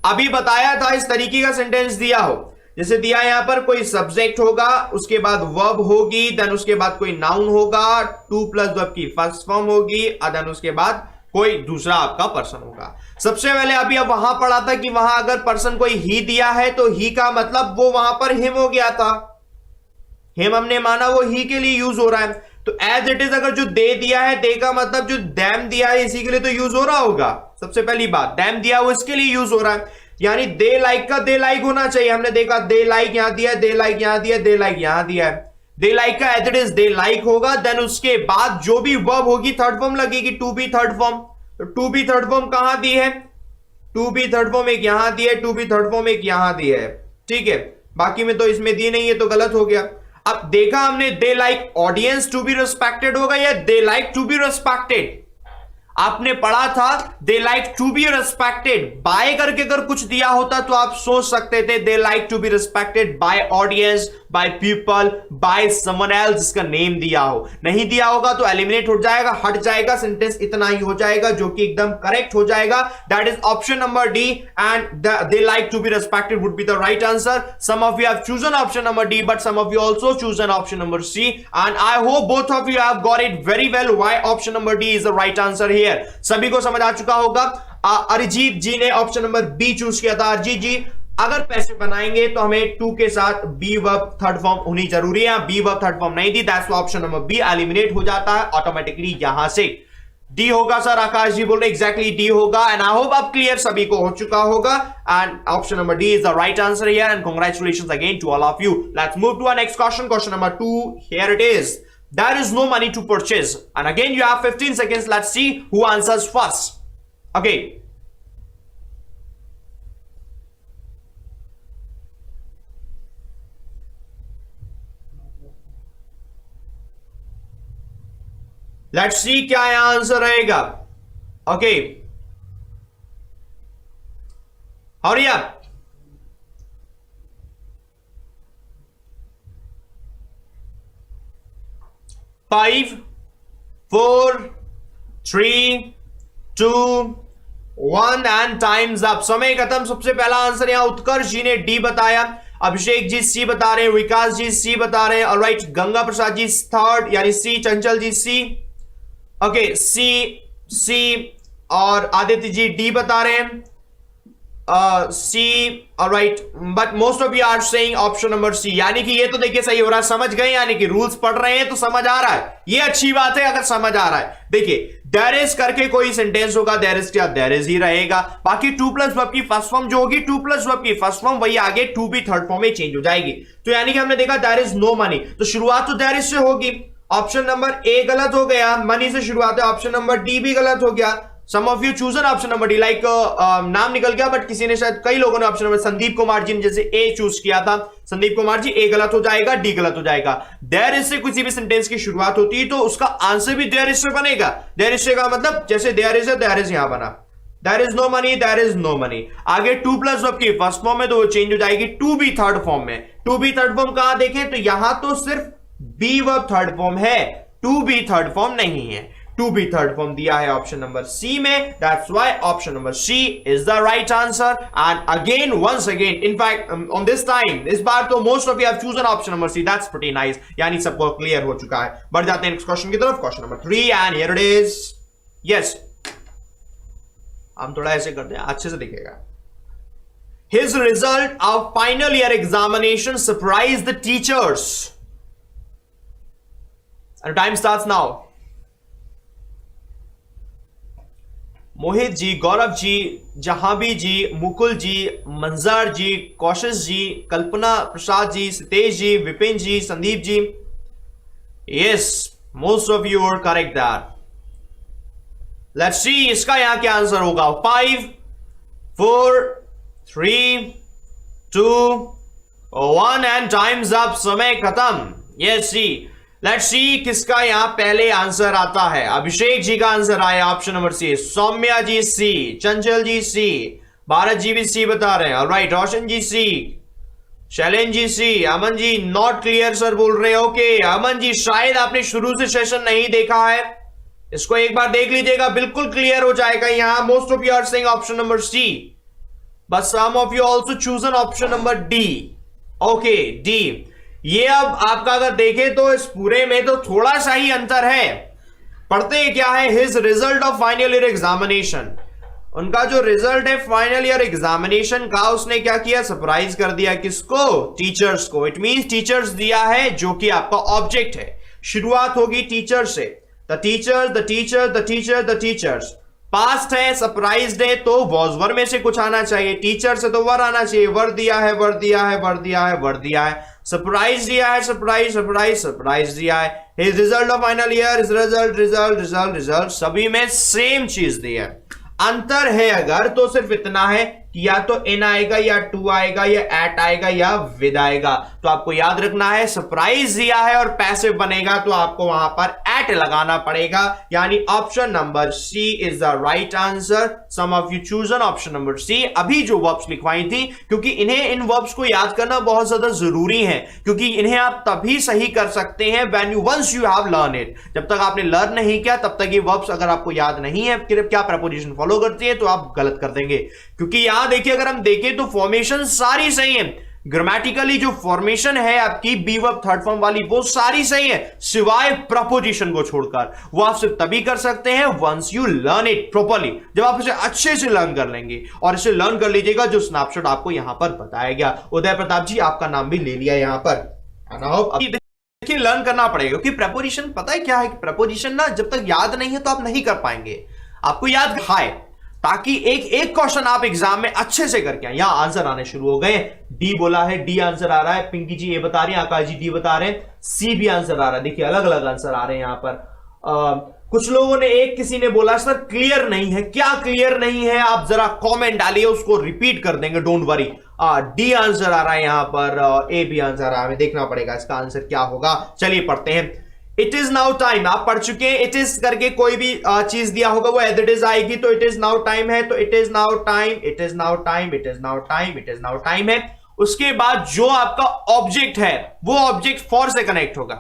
अभी बताया था इस तरीके का सेंटेंस दिया हो, जैसे दिया यहां पर कोई सब्जेक्ट होगा, उसके बाद वर्ब होगी, देन उसके बाद कोई नाउन होगा, 2 प्लस वर्ब की फर्स्ट फॉर्म होगी, और देन उसके बाद कोई दूसरा आपका पर्सन होगा। सबसे पहले अभी अब वहां पढ़ा था कि वहां अगर पर्सन कोई ही दिया है तो ही का मतलब वो वहां पर हिम हो गया था। हिम हमने माना वो ही के लिए यूज हो रहा है। तो एज इट इज अगर जो दे दिया है, दे का मतलब जो दैम दिया है इसी के लिए तो यूज हो रहा होगा। सबसे पहली बात, दैम दिया वो इसके लिए यूज हो रहा है, यानी दे लाइक का दे लाइक होना चाहिए। हमने देखा दे लाइक यहां दिया है, दे लाइक यहां दिया है, दे लाइक यहां दिया है। दे लाइक का as it is they like होगा, देन उसके बाद जो भी वर्ब होगी थर्ड फॉर्म लगेगी, टू बी थर्ड फॉर्म। तो टू बी थर्ड फॉर्म कहां दी है? टू बी थर्ड फॉर्म एक यहां दी है, टू बी थर्ड फॉर्म एक यहां दी है। ठीक है, बाकी में तो इसमें दी नहीं है तो गलत हो गया। अब देखा हमने they like audience to be respected होगा या they like to be respected. आपने पढ़ा था they like to be respected, by करके अगर कुछ दिया होता तो आप सोच सकते थे they like to be respected by audience, by people, by someone else जिसका नेम दिया हो। नहीं दिया होगा तो एलिमिनेट हो जाएगा, हट जाएगा, सेंटेंस इतना ही हो जाएगा जो कि एकदम करेक्ट हो जाएगा। That is option number D, and they like to be respected would be the right answer. Some of you have chosen option number D, but some of you also chosen option number C, and I hope both of you have got it very well why option number D is the right answer here. सभी को समझ आ चुका होगा। अरिजीत जी ने option number B choose किया था। अरिजीत जी अगर पैसे बनाएंगे तो हमें टू के साथ बी वर्ब थर्ड फॉर्म होनी जरूरी है, बी वर्ब थर्ड फॉर्म नहीं दी, that's option number B eliminate हो जाता है ऑटोमेटिकली यहां से। डी होगा सर, आकाश जी बोल रहे एग्जैक्टली डी होगा, एंड आई होप अब क्लियर सभी को हो चुका होगा, and option number D is the right answer here, and congratulations again to all of you. Let's move to our next question, question number 2, here it is. There is no money to purchase, and again you have 15 seconds. Let's see who answers first. Okay. Let's see क्या answer रहेगा। Okay. Hurry up. 5, 4, 3, 2, 1 and times up. समय खत्म। सबसे पहला answer यहां उत्कर्ष जी ने D बताया, अभिषेक जी सी बता रहे हैं, विकास जी सी बता रहे हैं, ऑलराइट, गंगा प्रसाद जी थर्ड यानी सी, चंचल जी सी, ओके सी, और आदित्य जी डी बता रहे हैं, C, alright, but most of you are saying option number C, यानी कि ये तो देखिए सही हो रहा है, समझ गए, यानी कि रूल्स पढ़ रहे हैं तो समझ आ रहा है, ये अच्छी बात है अगर समझ आ रहा है। देखिए देयर इज करके कोई सेंटेंस होगा, देयर इज क्या, देयर इज ही रहेगा, बाकी टू प्लस वर्ब की फर्स्ट फॉर्म जो होगी, टू प्लस वर्ब की फर्स्ट फॉर्म वही आगे टू बी थर्ड फॉर्म में चेंज हो जाएगी। तो यानी कि हमने देखा देयर इज नो मनी, तो शुरुआत तो देयर इज से होगी, ऑप्शन नंबर ए गलत हो गया, मनी से शुरुआत है, ऑप्शन नंबर डी भी गलत हो गया। Some of you choose an option number D, like नाम निकल गया, बट किसी ने शायद कई लोगों ने ऑप्शन नंबर संदीप कुमार जी ने जैसे ए चूज किया था, संदीप कुमार जी ए गलत हो जाएगा, डी गलत हो जाएगा। देयर इज से किसी भी सेंटेंस की शुरुआत होती है तो उसका आंसर भी देयर इज से बनेगा। देयर इज से का मतलब जैसे देयर इज है, देयर इज यहां बना, there is no money, there is no money, आगे टू प्लस वर्ब की फर्स्ट फॉर्म में तो वो चेंज हो जाएगी टू बी थर्ड फॉर्म में। टू बी थर्ड फॉर्म कहां देखें तो यहां तो सिर्फ बी वर्ब थर्ड फॉर्म है, टू बी थर्ड फॉर्म नहीं है, टू बी थर्ड फॉर्म दिया है ऑप्शन नंबर सी में, that's why option number C is the right answer. And again once again in fact on this time, इस बार तो most of you have chosen option number C, that's pretty nice, यानी सबको clear हो चुका है। बढ़ जाते हैं नेक्स्ट क्वेश्चन की तरफ, question number 3, and here it is. Yes, हम थोड़ा ऐसे करते हैं, अच्छे से दिखेगा। His result of final year examination surprised the teachers. And time starts now. Mohit ji, Gaurav ji, Jahabi ji, Mukul ji, Manjar ji, Kaushish ji, Kalpana Prasad ji, Sitesh ji, Vipin ji, Sandeep ji. Yes, most of you are correct that. Let's see इसका यहां क्या आंसर होगा। 5, 4, 3, 2, 1 एंड टाइम्स अप। समय खत्म। यस, सी लेट्स सी किसका यहां पहले आंसर आता है। अभिषेक जी का आंसर आया ऑप्शन नंबर सी, सौम्या जी सी, चंचल जी सी, भारत जी भी सी बता रहे हैं, alright, Roshan ji C, Shailen ji C, Aman ji not clear sir बोल रहे हैं। ओके अमन जी, शायद आपने शुरू से सेशन नहीं देखा है, इसको एक बार देख लीजिएगा, बिल्कुल क्लियर हो जाएगा। यहां most of you are saying option number C, but some of you also choose an option number D. Okay D, ये अब आपका अगर देखें तो इस पूरे में तो थोड़ा सा ही अंतर है। पढ़ते क्या है, his result of final year examination, उनका जो रिजल्ट है फाइनल ईयर एग्जामिनेशन का, उसने क्या किया, सरप्राइज कर दिया किसको, टीचर्स को। इट मींस टीचर्स दिया है जो कि आपका ऑब्जेक्ट है, शुरुआत होगी टीचर से, the teacher, the teacher, the teacher, the teachers. Past है, सरप्राइज्ड है, तो वॉज वर में से कुछ आना चाहिए, टीचर से तो वर आना चाहिए, वर दिया है, वर दिया है, वर दिया है, वर दिया है, सरप्राइज दिया है, सरप्राइज, सरप्राइज, सरप्राइज दिया है। His result of final year, his result, result, result, result, सभी में सेम चीज दी है। अंतर है अगर तो सिर्फ इतना है कि या तो इन आएगा या टू आएगा या एट आएगा या विद आएगा। तो आपको याद रखना है सरप्राइज दिया है और पैसिव बनेगा तो आपको वहां पर एट लगाना पड़ेगा, यानी option number C is the right answer. Some of you choose an option number C. अभी जो वर्ब्स लिखवाई थी, क्योंकि इन्हें इन वर्ब्स को याद करना बहुत ज्यादा जरूरी है, क्योंकि इन्हें आप तभी सही कर सकते हैं when you once you have learn it. जब तक आपने लर्न नहीं किया तब तक ये वर्ब्स अगर आपको याद नहीं है क्या प्रपोजिशन फॉलो करती है तो आप गलत कर देंगे। क्योंकि यहां देखिए, अगर हम देखें तो फॉर्मेशन सारी सही है, ग्रामेटिकली जो फॉर्मेशन है आपकी बी वर्ब थर्ड फॉर्म वाली वो सारी सही है, सिवाय प्रपोजिशन को छोड़कर। वो आप सिर्फ तभी कर सकते हैं once you learn it properly, जब आप इसे अच्छे से लर्न कर लेंगे। और इसे लर्न कर लीजिएगा जो स्नैपशॉट आपको यहां पर बताया गया। उदय प्रताप जी आपका नाम भी ले लिया यहां पर। देखिए लर्न करना पड़ेगा, क्योंकि प्रपोजिशन पता है क्या है, प्रपोजिशन ना जब तक याद नहीं है तो आप नहीं कर पाएंगे। आपको याद है ताकि एक एक क्वेश्चन आप एग्जाम में अच्छे से करके आए। यहां आंसर आने शुरू हो गए। डी बोला है, डी आंसर आ रहा है। पिंकी जी ए बता रही है, आकाश जी डी बता रहे हैं, सी भी आंसर आ रहा है। देखिए अलग अलग आंसर आ रहे हैं यहां पर। कुछ लोगों ने किसी ने बोला सर क्लियर नहीं है। क्या क्लियर नहीं है आप जरा कमेंट डालिए, उसको रिपीट कर देंगे, डोंट वरी। डी आंसर आ रहा है यहां पर, ए भी आंसर आ रहा है। हमें देखना पड़ेगा इसका आंसर क्या होगा। चलिए पढ़ते हैं। इट इज नाउ टाइम, आप पढ़ चुके हैं। इट इज करके कोई भी चीज दिया होगा वो एज इट इज आएगी, तो इट इज नाउ टाइम है, तो it is now time, it is now time, it is now time, it is now time है। उसके बाद जो आपका ऑब्जेक्ट है वो ऑब्जेक्ट फॉर से कनेक्ट होगा।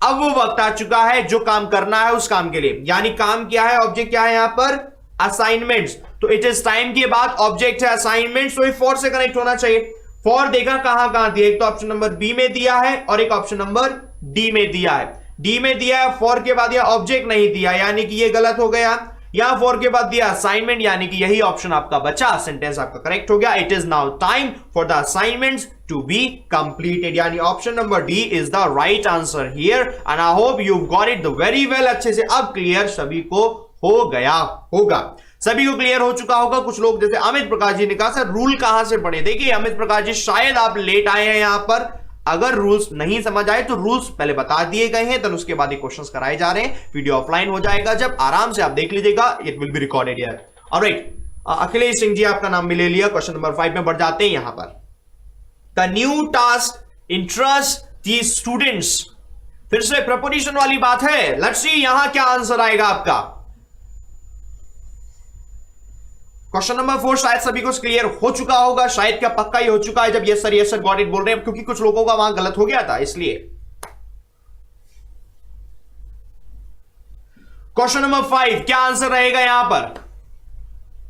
अब वो वक्त आ चुका है जो काम करना है उस काम के लिए, यानी काम क्या है, ऑब्जेक्ट क्या है यहां पर, असाइनमेंट्स। तो इट इज टाइम के बाद ऑब्जेक्ट है असाइनमेंट्स, तो ये फॉर से कनेक्ट होना चाहिए। फॉर देखा कहां दिया, एक तो ऑप्शन नंबर बी में दिया है और एक ऑप्शन नंबर डी में दिया है। डी में दिया है, फॉर के बाद यह ऑब्जेक्ट नहीं दिया, यानी कि ये गलत हो गया। यहां फॉर के बाद दिया असाइनमेंट, यानी कि यही ऑप्शन आपका बचा, सेंटेंस आपका करेक्ट हो गया। It is now time for the assignments to be completed, यानी option number D is the right answer here. And I hope you got it very well, अच्छे से अब क्लियर सभी को हो गया होगा, सभी को क्लियर हो चुका होगा। कुछ लोग जैसे अमित प्रकाश जी ने कहा सर रूल कहां से पढ़े। देखिए अमित प्रकाश जी शायद आप लेट आए हैं यहां पर, अगर रूल्स नहीं समझ आए तो रूल्स पहले बता दिए गए हैं, तो उसके बाद ही क्वेश्चंस कराए जा रहे हैं। वीडियो ऑफलाइन हो जाएगा जब, आराम से आप देख लीजिएगा, it will be recorded here. Alright, Akhilesh Singh ji आपका नाम भी ले लिया। क्वेश्चन नंबर 5 में बढ़ जाते हैं यहां पर। The new task interest the students, फिर से प्रपोजिशन वाली बात है। लेट्स सी यहां क्या आंसर आएगा आपका। क्वेश्चन नंबर 4 शायद सभी को क्लियर हो चुका होगा, शायद क्या पक्का ही हो चुका है जब यस सर गॉट इट बोल रहे हैं, क्योंकि कुछ लोगों का वहां गलत हो गया था इसलिए। क्वेश्चन नंबर 5 क्या आंसर रहेगा यहां पर,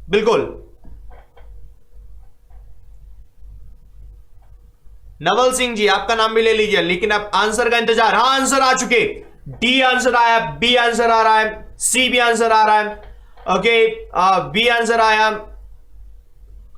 बिल्कुल नवल सिंह जी आपका नाम भी ले लीजिए, लेकिन अब आंसर का इंतजार। हाँ आंसर आ चुके, डी आंसर आया, बी आंसर आ रहा है, सी भी आंसर आ रहा है, ओके बी आंसर आया।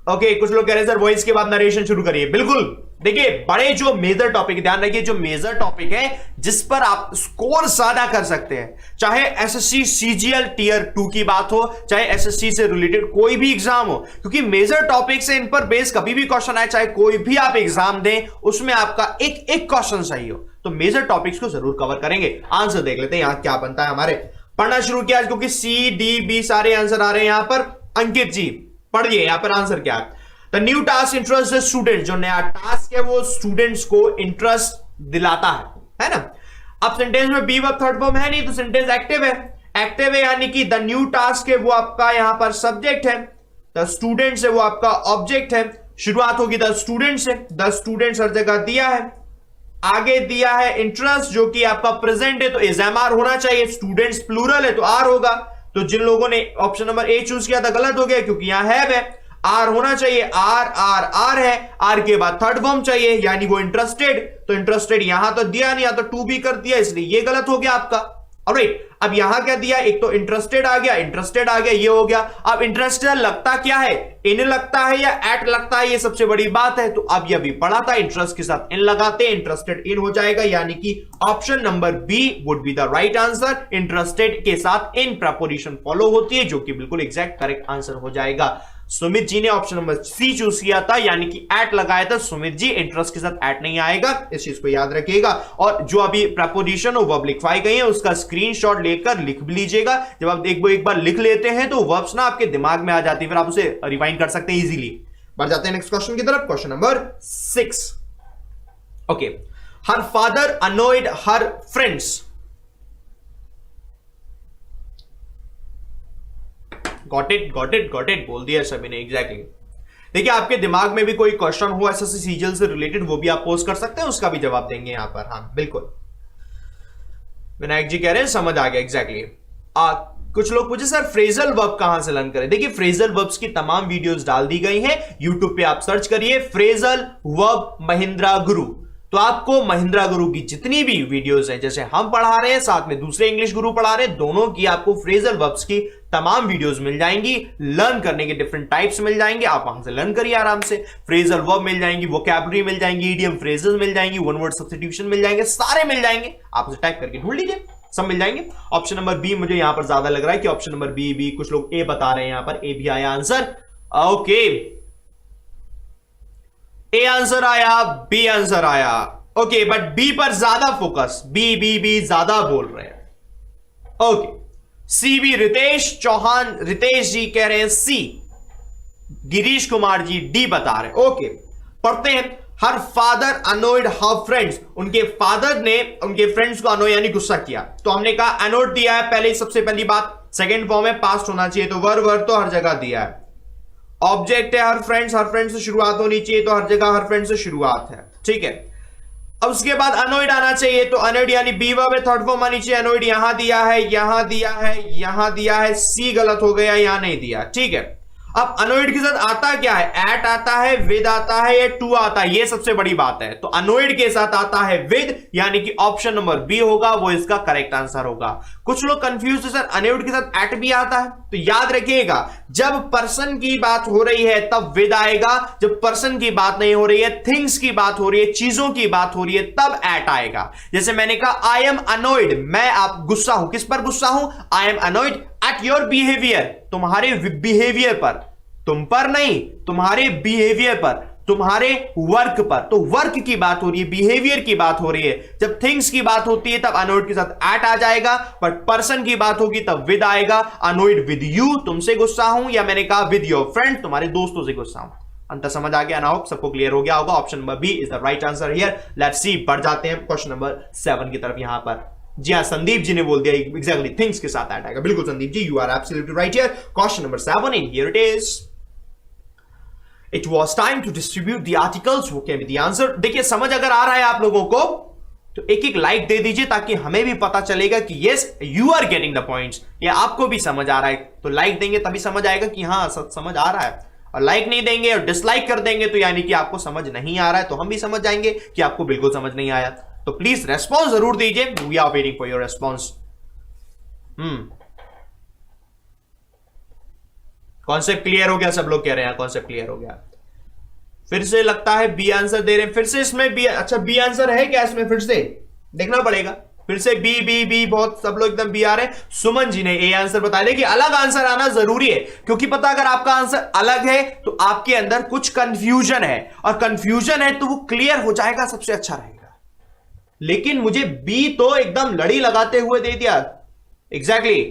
ओके कुछ लोग कह रहे हैं सर वॉइस के बाद नरेशन शुरू करिए। बिल्कुल, देखिए बड़े जो मेजर टॉपिक, ध्यान रखिए जो मेजर टॉपिक है जिस पर आप स्कोर ज्यादा कर सकते हैं, चाहे एसएससी सीजीएल टियर 2 की बात हो, चाहे एसएससी से रिलेटेड कोई भी एग्जाम हो, क्योंकि मेजर टॉपिक से इन पर बेस कभी भी क्वेश्चन आए, चाहे कोई भी आप एग्जाम दें उसमें आपका एक एक क्वेश्चन सही हो, तो मेजर टॉपिक्स को जरूर कवर करेंगे। आंसर देख लेते हैं यहां क्या बनता है। हमारे पढ़ना शुरू किया क्योंकि सी डी बी सारे आंसर आ रहे हैं यहां पर। अंकित जी पढ़िए यहां पर आंसर क्या है। The new task interest student, जो नया टास्क है वो स्टूडेंट्स को इंटरेस्ट दिलाता है ना। अब सेंटेंस में बी वर्ब थर्ड फॉर्म है नहीं, तो सेंटेंस एक्टिव है। एक्टिव है यानी कि द न्यू टास्क है वो आपका यहां पर सब्जेक्ट है, द स्टूडेंट्स है वो आपका ऑब्जेक्ट है। शुरुआत होगी द स्टूडेंट्स से, द स्टूडेंट्स हर जगह दिया है, आगे दिया है इंटरेस्ट जो कि आपका प्रेजेंट है, तो इज एम आर होना चाहिए। स्टूडेंट्स प्लूरल है तो आर होगा। तो जिन लोगों ने ऑप्शन नंबर ए चूज किया था गलत हो गया, क्योंकि यहां है आर होना चाहिए, आर आर आर है, आर के बाद थर्ड फॉर्म चाहिए यानी वो इंटरेस्टेड, तो इंटरेस्टेड यहां तो दिया नहीं, या तो टू बी कर दिया, इसलिए ये गलत हो गया आपका। ऑलराइट, अब यहां क्या दिया, एक तो इंटरेस्टेड आ गया, इंटरेस्टेड आ गया, ये हो गया। अब इंटरेस्टेड लगता क्या है, इन लगता है या एट लगता है, ये सबसे बड़ी बात है। तो अब ये भी पढ़ा था, इंटरेस्ट के साथ इन लगाते, इंटरेस्टेड इन हो जाएगा, यानी कि option number B would be the right answer. Interested के साथ इन प्रपोजिशन फॉलो होती है, जो कि बिल्कुल एग्जैक्ट करेक्ट आंसर हो जाएगा। सुमित जी ने ऑप्शन नंबर सी चूज किया था, यानी कि एट लगाया था सुमित जी, इंटरेस्ट के साथ एट नहीं आएगा, इस चीज को याद रखिएगा। और जो अभी प्रपोजिशन और वर्ब लिखवाई गई है उसका स्क्रीनशॉट लेकर लिख भी लीजिएगा। जब आप एक बार लिख लेते हैं तो वर्ब्स ना आपके दिमाग में आ जाती है, फिर आप उसे रिवाइंड कर सकते हैं इजीली। बढ़ जाते हैं नेक्स्ट क्वेश्चन की तरफ। Question number 6, okay, her father अनोयड her friends. Got it बोल दिया सभी ने, एग्जैक्टली। देखिए आपके दिमाग में भी कोई क्वेश्चन हो एसएससी सीजीएल से रिलेटेड, वो भी आप पोस्ट कर सकते हैं, उसका भी जवाब देंगे यहां पर। हाँ बिल्कुल, विनायक जी कह रहे हैं समझ आ गया, एग्जैक्टली। कुछ लोग पूछे सर फ्रेजल वर्ब कहां से लर्न करें। देखिए फ्रेजल वर्ब्स की तमाम वीडियोस डाल दी गई हैं यूट्यूब पे, आप सर्च करिए फ्रेजल वर्ब महिंद्रा गुरु, तो आपको महिंद्रा गुरु की जितनी भी वीडियोस हैं, जैसे हम पढ़ा रहे हैं साथ में दूसरे इंग्लिश गुरु पढ़ा रहे हैं, दोनों की आपको फ्रेजल वर्ब्स की तमाम वीडियोस मिल जाएंगी, लर्न करने के डिफरेंट टाइप्स मिल जाएंगे, आप वहां से लर्न करिए आराम से। फ्रेजल वर्ब मिल जाएंगी, वोकैबुलरी मिल जाएंगी, इडियम फ्रेजेस मिल जाएंगी, वन वर्ड सब्स्टिट्यूशन मिल जाएंगे, सारे मिल जाएंगे, आप उसे टाइप करके ढूंढ लीजिए, सब मिल जाएंगे। ऑप्शन नंबर बी मुझे यहां पर ज्यादा लग रहा है कि ऑप्शन नंबर बी, कुछ लोग ए बता रहे हैं, यहां पर ए भी आया आंसर। ओके, ए आंसर आया, बी आंसर आया, ओके, बट बी पर ज्यादा फोकस, बी ज्यादा बोल रहे हैं। Okay, C B, Ritesh Chauhan, Ritesh ji कह रहे हैं सी, गिरीश कुमार जी डी बता रहे हैं। ओके, पढ़ते हैं। Her father annoyed her friends, उनके फादर ने उनके फ्रेंड्स को अनोय यानी गुस्सा किया, तो हमने कहा अनोड दिया है पहले, सबसे पहली बात, सेकंड फॉर्म में पास्ट होना चाहिए, तो वर तो हर जगह दिया है। ऑब्जेक्ट है हर फ्रेंड्स से शुरुआत होनी चाहिए, तो हर जगह हर फ्रेंड से शुरुआत है, ठीक है। अब उसके बाद अनोइड आना चाहिए, तो अनोइड यानी बी वर्ब है, थर्ड फॉर्म आनी चाहिए। अनोइड यहां दिया है, यहां दिया है, यहां दिया है, सी गलत हो गया, यहां नहीं दिया, ठीक है। अब अनोइड के साथ आता क्या है, एट आता है, विद आता है, या टू आता है, ये सबसे बड़ी बात है। तो अनोइड के साथ आता है विद, यानी कि ऑप्शन नंबर बी होगा, वो इसका करेक्ट आंसर होगा। कुछ लोग कंफ्यूज है सर अनोइड के साथ एट भी आता है, तो याद रखिएगा जब पर्सन की बात हो रही है तब विद आएगा, जब पर्सन की बात नहीं हो रही है, थिंग्स की बात हो रही है, चीजों की बात हो रही है, तब एट आएगा। जैसे मैंने कहा आई एम अनोइड, मैं आप गुस्सा हूं, किस पर गुस्सा हूं, I am annoyed at your behaviour, तुम्हारे बिहेवियर पर, तुम पर नहीं, तुम्हारे बिहेवियर पर, तुम्हारे वर्क पर, तो वर्क की बात हो रही है, बिहेवियर की बात हो रही है। जब थिंग्स की बात होती है तब अनोइड के साथ एट आ जाएगा, बट पर्सन की बात होगी तब विद आएगा। अनोइड विद यू, तुमसे गुस्सा हूं, या मैंने कहा विद योर फ्रेंड, तुम्हारे दोस्तों से गुस्सा हूं। अंतर समझ आ गया ना, होप सबको क्लियर हो गया होगा। Option number B is the right answer here. Let's see, बढ़ जाते हैं क्वेश्चन नंबर 7 की तरफ। यहां पर जी हाँ, संदीप जी ने बोल दिया एग्जैक्टली थिंग्स के साथ ऐड आएगा, बिल्कुल Sandeep ji, you are absolutely right here. Question number 7 in here it is, it was time to distribute the articles, वो क्या द आंसर। देखिए समझ अगर आ रहा है आप लोगों को तो एक एक लाइक दे दीजिए, ताकि हमें भी पता चलेगा कि yes you are getting the points, या आपको भी समझ आ रहा है। तो लाइक देंगे तभी समझ आएगा कि हाँ समझ आ रहा है, और लाइक नहीं देंगे और डिसलाइक कर देंगे तो यानी कि आपको समझ नहीं आ रहा है, तो हम भी समझ जाएंगे कि आपको बिल्कुल समझ नहीं आया। तो प्लीज रेस्पॉन्स जरूर दीजिए, we are waiting for your response. Concept clear हो गया, सब लोग कह रहे हैं कॉन्सेप्ट क्लियर हो गया। फिर से लगता है बी आंसर दे रहे हैं, फिर से इसमें बी, अच्छा बी आंसर है क्या इसमें, फिर से देखना पड़ेगा। फिर से बी बी बी, बहुत सब लोग एकदम बी आ रहे हैं। सुमन जी ने ए आंसर बताया। देखिए अलग आंसर आना जरूरी है, क्योंकि पता अगर आपका आंसर अलग है तो आपके अंदर कुछ कंफ्यूजन है, और कंफ्यूजन है तो वो क्लियर हो जाएगा, सबसे अच्छा रहेगा। लेकिन मुझे बी तो एकदम लड़ी लगाते हुए दे दिया, एग्जैक्टली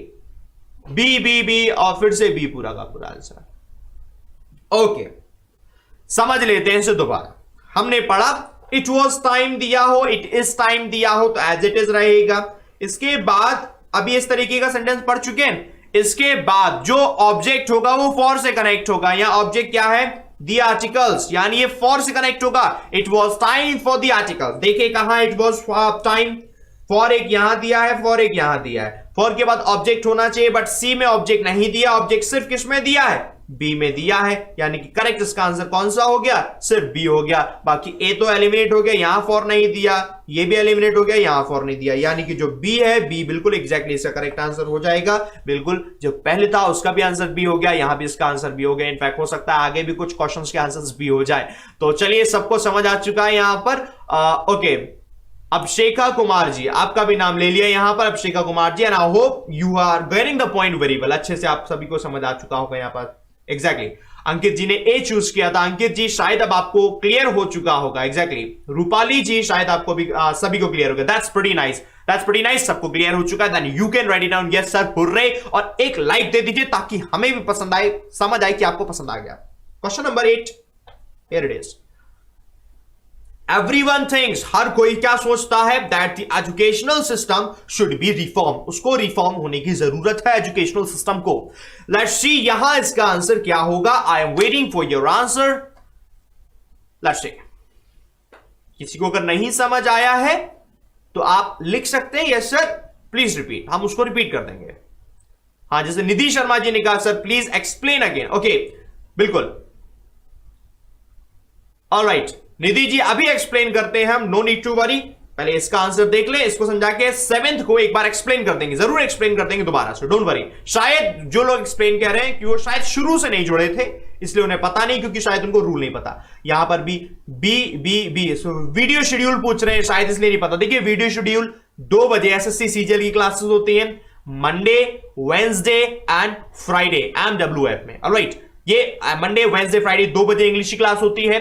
बी बी बी, और फिर से बी पूरा का पूरा आंसर। ओके, समझ लेते हैं इसे दोबारा। हमने पढ़ा इट वॉज टाइम दिया हो, इट इज टाइम दिया हो, तो एज इट इज रहेगा। इसके बाद अभी इस तरीके का सेंटेंस पढ़ चुके हैं। इसके बाद जो ऑब्जेक्ट होगा वो फॉर से कनेक्ट होगा। यहां ऑब्जेक्ट क्या है, दी आर्टिकल्स, यानी ये फॉर से कनेक्ट होगा। It was time for the articles, देखिए कहां इट वॉज टाइम, फॉर एक यहां दिया है, फॉर एक यहां दिया है। फॉर के बाद ऑब्जेक्ट होना चाहिए, बट सी में ऑब्जेक्ट नहीं दिया, ऑब्जेक्ट सिर्फ किस में दिया है, बी में दिया है, यानी कि करेक्ट इसका आंसर कौन सा हो गया, सिर्फ बी हो गया। बाकी ए तो एलिमिनेट हो गया, यहां फॉर नहीं दिया, ये भी एलिमिनेट हो गया, यहां फॉर नहीं दिया, यानी कि जो बी है, बी बिल्कुल एग्जैक्टली इसका करेक्ट आंसर हो जाएगा। बिल्कुल जो पहले था उसका भी आंसर बी हो गया, यहां भी इसका आंसर बी हो गया। इनफैक्ट हो सकता है आगे भी कुछ क्वेश्चंस के आंसर्स बी हो जाए। तो चलिए, सबको समझ आ चुका है यहां पर। ओके, अभिषेका कुमार जी, आपका भी नाम ले लिया यहां पर, Abhisheka Kumar ji, and I hope you are getting the point very well. अच्छे से आप सभी को समझ आ चुका होगा यहां पर, एग्जैक्टली। अंकित जी ने ए चूज किया था, अंकित जी शायद अब आपको क्लियर हो चुका होगा, एग्जैक्टली। रूपाली जी शायद आपको भी सभी को क्लियर हो गया, that's pretty nice, that's pretty nice, सबको क्लियर हो चुका है। Then you can write it down, yes sir, hurray, और एक लाइक दे दीजिए ताकि हमें भी पसंद आए, समझ आए कि आपको पसंद आ गया। Question number 8, here it is. Everyone thinks, हर कोई क्या सोचता है, that the educational system should be reform, उसको रिफॉर्म होने की जरूरत है एजुकेशनल सिस्टम को। Let's see यहां इसका आंसर क्या होगा। I am waiting for your answer. Let's see. किसी को अगर नहीं समझ आया है तो आप लिख सकते हैं यस सर प्लीज रिपीट, हम उसको रिपीट कर देंगे। हाँ, जैसे निधि शर्मा जी ने कहा sir please explain again. Okay, बिल्कुल, ऑलराइट निधि जी अभी एक्सप्लेन करते हैं हम, नो नीड टू वरी। पहले इसका आंसर देख ले, इसको समझा के 7th को एक बार एक्सप्लेन कर देंगे, जरूर एक्सप्लेन कर देंगे दोबारा से, डोंट वरी। शायद जो लोग एक्सप्लेन कह रहे हैं कि वो शायद शुरू से नहीं जुड़े थे, इसलिए उन्हें पता नहीं, क्योंकि शायद उनको रूल नहीं पता। यहां पर भी बी वीडियो शेड्यूल पूछ रहे हैं, शायद इसलिए नहीं पता। देखिए वीडियो शेड्यूल 2 बजे एसएससी सीजीएल की क्लासेस होती हैं, Monday, Wednesday and Friday MWF में। ऑलराइट, ये मंडे, वेंसडे, फ्राइडे 2 बजे इंग्लिश की क्लास होती है,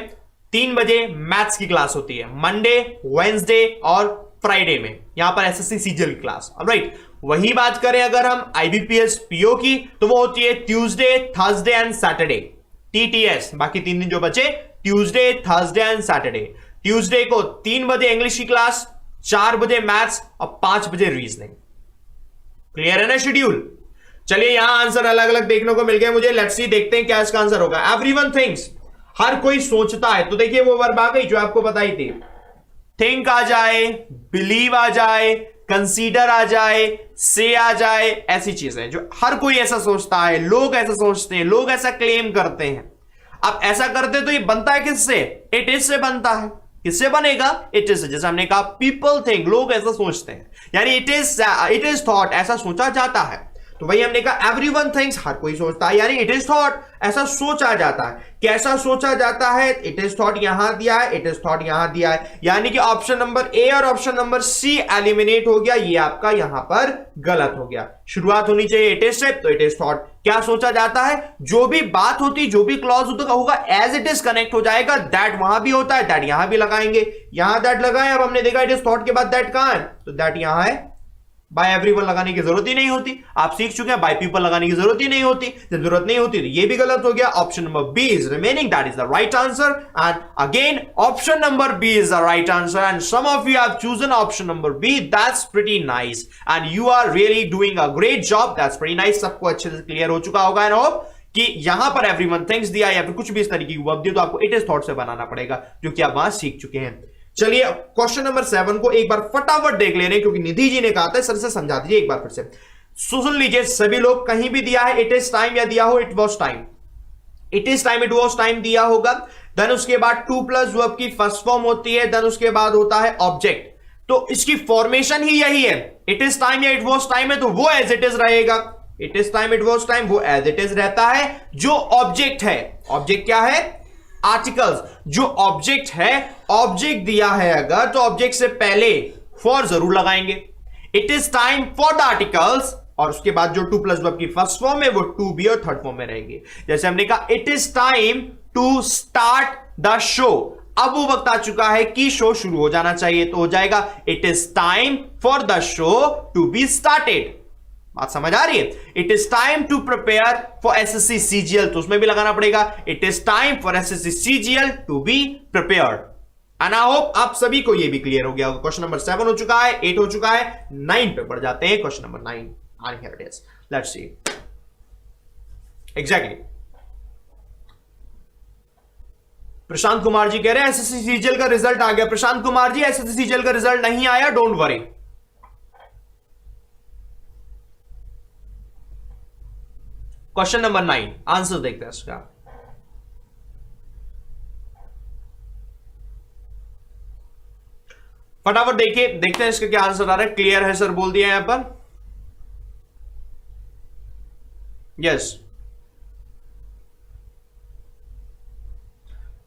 3 बजे मैथ्स की क्लास होती है, मंडे, वेंसडे और फ्राइडे में यहां पर एसएससी सीजीएल की क्लास। ऑलराइट, वही बात करें अगर हम आईबीपीएस पीओ की, तो वो होती है Tuesday, Thursday and Saturday, TTS. बाकी 3 दिन जो बचे, Tuesday, Thursday and Saturday. Tuesday को 3 बजे इंग्लिश की क्लास, 4 बजे मैथ्स और 5 बजे रीजनिंग। क्लियर है ना शेड्यूल? चलिए यहां आंसर अलग अलग देखने को मिल गए मुझे, लेट्स सी, देखते हैं क्या इसका आंसर होगा। एवरीवन थिंक्स, हर कोई सोचता है, तो देखिए वो वर्ब आ गई जो आपको बताई थी, थिंक आ जाए, बिलीव आ जाए, कंसीडर आ जाए, से आ जाए, ऐसी चीजें जो हर कोई ऐसा सोचता है, लोग ऐसा सोचते हैं, लोग ऐसा क्लेम करते हैं। अब ऐसा करते तो ये बनता है किससे? इट इज से बनता है। किससे बनेगा? इट इज से। जैसे हमने कहा पीपल थिंक, लोग ऐसा सोचते हैं, यानी इट इज थॉट, ऐसा सोचा जाता है। तो वही हमने कहा एवरीवन थिंक्स, हर कोई सोचता है, यानी इट इज थॉट, ऐसा सोचा जाता है। कैसा सोचा जाता है? इट इज थॉट यहां दिया है, इट इज थॉट यहां दिया है, यानी कि ऑप्शन नंबर ए और ऑप्शन नंबर सी एलिमिनेट हो गया, ये आपका यहां पर गलत हो गया। शुरुआत होनी चाहिए इट इज से, तो इट इज थॉट। क्या सोचा जाता है? जो भी बात होती, जो भी क्लॉज होगा एज इट इज कनेक्ट हो जाएगा। दैट वहां भी होता है, दैट यहां भी लगाएंगे, यहां दैट लगाए। अब हमने देखा इट इज थॉट के बाद दैट कहां है, तो दैट यहां है। बाय एवरीवन लगाने की जरूरत ही नहीं होती, आप सीख चुके हैं, बाय पीपल लगाने की जरूरत ही नहीं होती। जब जरूरत नहीं होती तो ये भी गलत हो गया। Option number B is remaining, that is the right answer. And again option number B is the right answer, and some of you have chosen option number B. That's pretty nice and you are really doing a great job. That's pretty nice. सबको अच्छे से clear हो चुका होगा and hope कि यहां पर everyone thinks दिया या फिर कुछ भी इस तरीके की वर्ब दी तो आपको इट इज थॉट से बनाना पड़ेगा, जो कि आप वहां सीख चुके हैं। चलिए क्वेश्चन नंबर 7 को एक बार फटाफट देख ले रहे हैं, क्योंकि निधि जी ने कहा था सर से समझा दीजिए एक बार फिर से। सुन लीजिए सभी लोग, कहीं भी दिया है इट इज टाइम या दिया हो it was time, it is time, it was time दिया होगा। देन उसके बाद 2 प्लस वर्ब की फर्स्ट फॉर्म होती है, देन उसके बाद होता है ऑब्जेक्ट। तो इसकी फॉर्मेशन ही यही है, इट इज टाइम या इट वॉज टाइम है तो वो एज इट इज रहेगा। It is time, it was time, वो एज इट इज रहता है। जो ऑब्जेक्ट है, ऑब्जेक्ट क्या है? आर्टिकल्स। जो ऑब्जेक्ट है, ऑब्जेक्ट दिया है अगर, तो ऑब्जेक्ट से पहले फॉर जरूर लगाएंगे। It is time for the articles, और उसके बाद जो 2 प्लस वर्ब की फर्स्ट फॉर्म है वो टू बी और थर्ड फॉर्म में रहेगी। जैसे हमने कहा it is time to start the show, अब वो वक्त आ चुका है कि शो शुरू हो जाना चाहिए, तो हो जाएगा it is time for the show to be started. बात समझ आ रही है? It is time to prepare for SSC CGL, तो उसमें भी लगाना पड़ेगा it is time for SSC CGL to be prepared. And I hope आप सभी को यह भी क्लियर हो गया होगा। क्वेश्चन नंबर 7 हो चुका है, 8 हो चुका है, 9 पे बढ़ जाते हैं। Question number 9 and here it is, let's see exactly. Prashant Kumar ji कह रहे हैं एसएससी सीजीएल का रिजल्ट आ गया। प्रशांत कुमार जी, एसएससी सीजीएल का रिजल्ट नहीं आया, don't worry. Question number 9 answer देखते हैं इसका। फटाफट देखिए, देखते हैं इसका क्या आंसर आ रहा है। क्लियर है सर बोल दिया यहां पर, यस।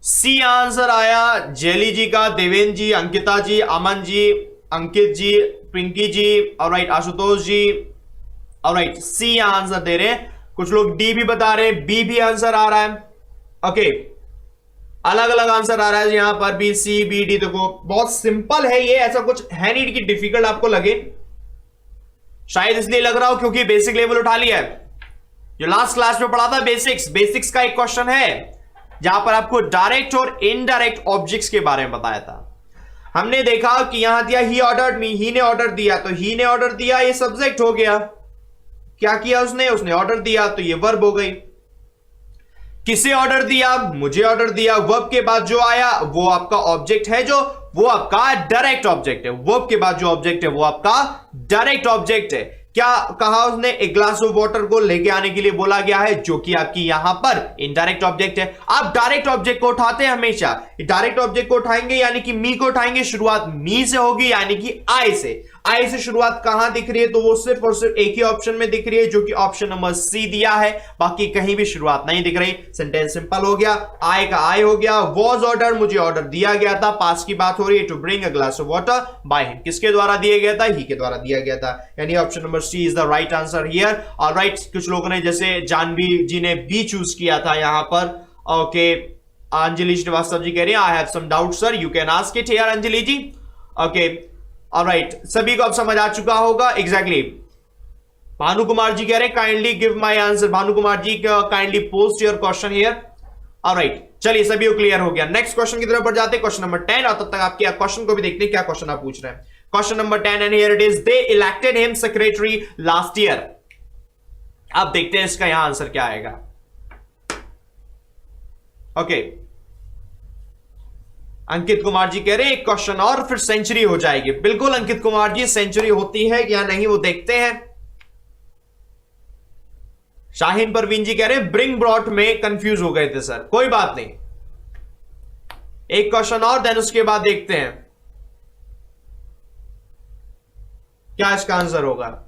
सी आंसर आया जेली जी का, देवेंद्र जी, अंकिता जी, अमन जी, अंकित जी, पिंकी जी, ऑलराइट, आशुतोष जी, ऑलराइट, सी आंसर दे रहे हैं। कुछ लोग डी भी बता रहे हैं, बी भी आंसर आ रहा है। ओके, अलग अलग आंसर आ रहा है यहां पर बी, सी, बी, डी। देखो बहुत सिंपल है ये, ऐसा कुछ है नहीं कि डिफिकल्ट आपको लगे। शायद इसलिए लग रहा हो क्योंकि बेसिक लेवल उठा लिया है। जो लास्ट क्लास में पढ़ा था बेसिक्स, बेसिक्स का एक क्वेश्चन है जहां पर आपको डायरेक्ट और इनडायरेक्ट ऑब्जेक्ट्स के बारे में बताया था। हमने देखा कि यहां दिया ही ऑर्डर्ड मी, ही ने ऑर्डर दिया, तो ही ने ऑर्डर दिया, ये सब्जेक्ट हो गया। क्या किया उसने ऑर्डर दिया, तो ये वर्ब हो गई। किसे ऑर्डर दिया? मुझे ऑर्डर दिया। वर्ब के बाद जो आया वो आपका ऑब्जेक्ट है, जो वो आपका डायरेक्ट ऑब्जेक्ट है। वर्ब के बाद जो ऑब्जेक्ट है वो आपका डायरेक्ट ऑब्जेक्ट है। क्या कहा उसने? एक ग्लास ऑफ वाटर को लेके आने के लिए बोला गया है, जो कि आपकी यहां पर इनडायरेक्ट ऑब्जेक्ट है। आप डायरेक्ट ऑब्जेक्ट को उठाते हैं हमेशा, डायरेक्ट ऑब्जेक्ट को उठाएंगे यानी कि मी को उठाएंगे, शुरुआत मी से होगी यानी कि आई से। आई से शुरुआत कहां दिख रही है? तो वो सिर्फ और सिर्फ एक ही ऑप्शन में दिख रही है, जो कि ऑप्शन नंबर सी दिया है, बाकी कहीं भी शुरुआत नहीं दिख रही। सेंटेंस सिंपल हो गया, आई का आई हो गया। वॉज ऑर्डर, मुझे ऑर्डर दिया गया था, पास की बात हो रही है, to bring a glass of water by him. किसके द्वारा दिया गया था? ही के द्वारा दिया गया था, यानी option number C is the right answer here. Alright, कुछ लोगों ने जैसे जानवी जी ने बी चूज किया था यहां पर। ओके, अंजलि श्रीवास्तव जी कह रहे हैं I have some doubt sir, you can ask it here Anjali ji. Okay, alright, सभी को अब समझ आ चुका होगा एग्जैक्टली। भानु कुमार जी कह रहे हैं kindly give my answer. Bhanu Kumar ji kindly post your question here. Alright, चलिए सभी को क्लियर हो गया। नेक्स्ट क्वेश्चन की तरफ बढ़ जाते हैं, क्वेश्चन नंबर 10। और तब तक आपके क्वेश्चन को भी देखते हैं क्या क्वेश्चन आप पूछ रहे हैं। Question number 10 and here it is, they elected him secretary last year. अब देखते हैं इसका यहां आंसर क्या आएगा। ओके, अंकित कुमार जी कह रहे हैं एक क्वेश्चन और फिर सेंचुरी हो जाएगी। बिल्कुल अंकित कुमार जी, सेंचुरी होती है या नहीं वो देखते हैं। शाहीन परवीन जी कह रहे हैं ब्रिंग ब्रॉट में कंफ्यूज हो गए थे सर, कोई बात नहीं, एक क्वेश्चन और देन उसके बाद देखते हैं क्या इसका आंसर होगा।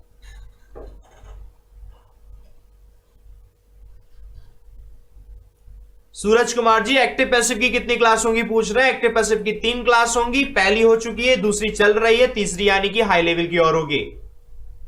सूरज कुमार जी एक्टिव पैसिव की कितनी क्लास होंगी पूछ रहे हैं। एक्टिव पैसिव की 3 क्लास होंगी, पहली हो चुकी है, दूसरी चल रही है, तीसरी यानी कि हाई लेवल की और होगी।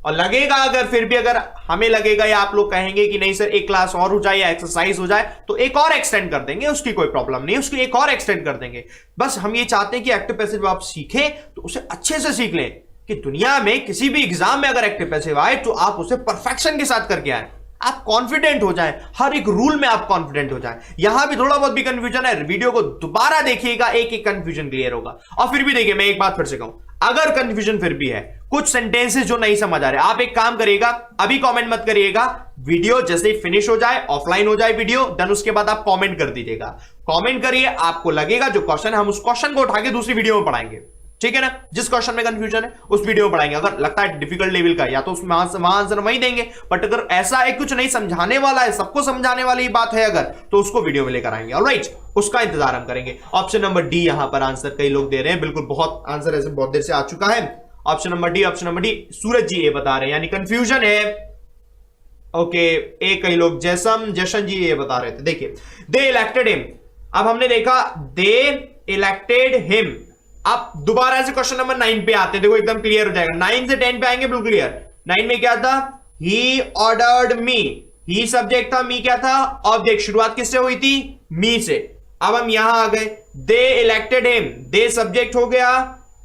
और लगेगा अगर फिर भी अगर हमें लगेगा या आप लोग कहेंगे कि नहीं सर एक क्लास और हो जाए या एक्सरसाइज हो जाए, तो एक और एक्सटेंड कर देंगे, उसकी कोई प्रॉब्लम नहीं, उसकी एक और एक्सटेंड कर देंगे। बस हम ये चाहते हैं कि एक्टिव पैसिव आप सीखें तो उसे अच्छे से सीख लें, कि दुनिया में किसी भी एग्जाम में अगर एक्टिव पैसिव आए तो आप उसे परफेक्शन के साथ करके आए, आप कॉन्फिडेंट हो जाएं, हर एक रूल में आप कॉन्फिडेंट हो जाएं। यहां भी थोड़ा बहुत भी कंफ्यूजन है, वीडियो को दोबारा देखिएगा, एक एक कंफ्यूजन क्लियर होगा। और फिर भी देखिए, मैं एक बात फिर से कहूं, अगर कंफ्यूजन फिर भी है, कुछ सेंटेंसेस जो नहीं समझ आ रहे, आप एक काम करिएगा, अभी कमेंट मत करिएगा, वीडियो जैसे ही फिनिश हो जाए, ऑफलाइन हो जाए वीडियो, देन उसके बाद आप कमेंट कर दीजिएगा। कमेंट करिए, आपको लगेगा जो क्वेश्चन है हम उस क्वेश्चन को उठा के दूसरी वीडियो में पढ़ाएंगे, ठीक है ना। जिस क्वेश्चन में कंफ्यूजन है उस वीडियो में पढ़ाएंगे। अगर लगता है डिफिकल्ट लेवल का, या तो उसमें वहां आंसर वही देंगे, बट अगर ऐसा है कुछ नहीं समझाने वाला है, सबको समझाने वाली बात है अगर, तो उसको वीडियो में लेकर आएंगे। ऑलराइट, उसका इंतजार हम करेंगे। ऑप्शन नंबर डी यहां पर आंसर कई लोग दे रहे हैं, बिल्कुल बहुत आंसर ऐसे बहुत देर से आ चुका है। Option number D, option number D, Suraj ji ये बता रहे हैं, यानी कंफ्यूजन है। ओके, एक कई लोग जैसन जी ये बता रहे थे। देखिए, दे इलेक्टेड हिम, अब हमने देखा दे इलेक्टेड हिम। आप दोबारा से क्वेश्चन नंबर 9 पे आते हैं, देखो एकदम क्लियर हो जाएगा। 9 से 10 पे आएंगे, बिल्कुल क्लियर। 9 में क्या था? He ordered me, he subject था, मी क्या था? ऑब्जेक्ट। शुरुआत किससे हुई थी? मी से। अब हम यहां आ गए, दे इलेक्टेड हिम, दे सब्जेक्ट हो गया,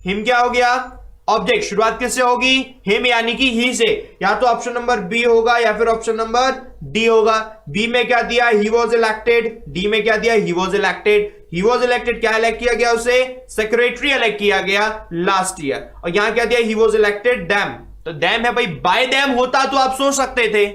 हिम क्या हो गया? ऑब्जेक्ट। शुरुआत किससे होगी? हिम यानी कि ही से। या तो ऑप्शन नंबर बी होगा या फिर ऑप्शन नंबर डी होगा। बी में क्या दिया? He was elected. डी में क्या दिया? He was elected. He was elected, क्या इलेक्ट किया गया उसे? सेक्रेटरी इलेक्ट किया गया लास्ट ईयर। और यहां क्या दिया? ही वॉज इलेक्टेड डैम, तो डैम है भाई। बाय डैम होता तो आप सोच सकते थे,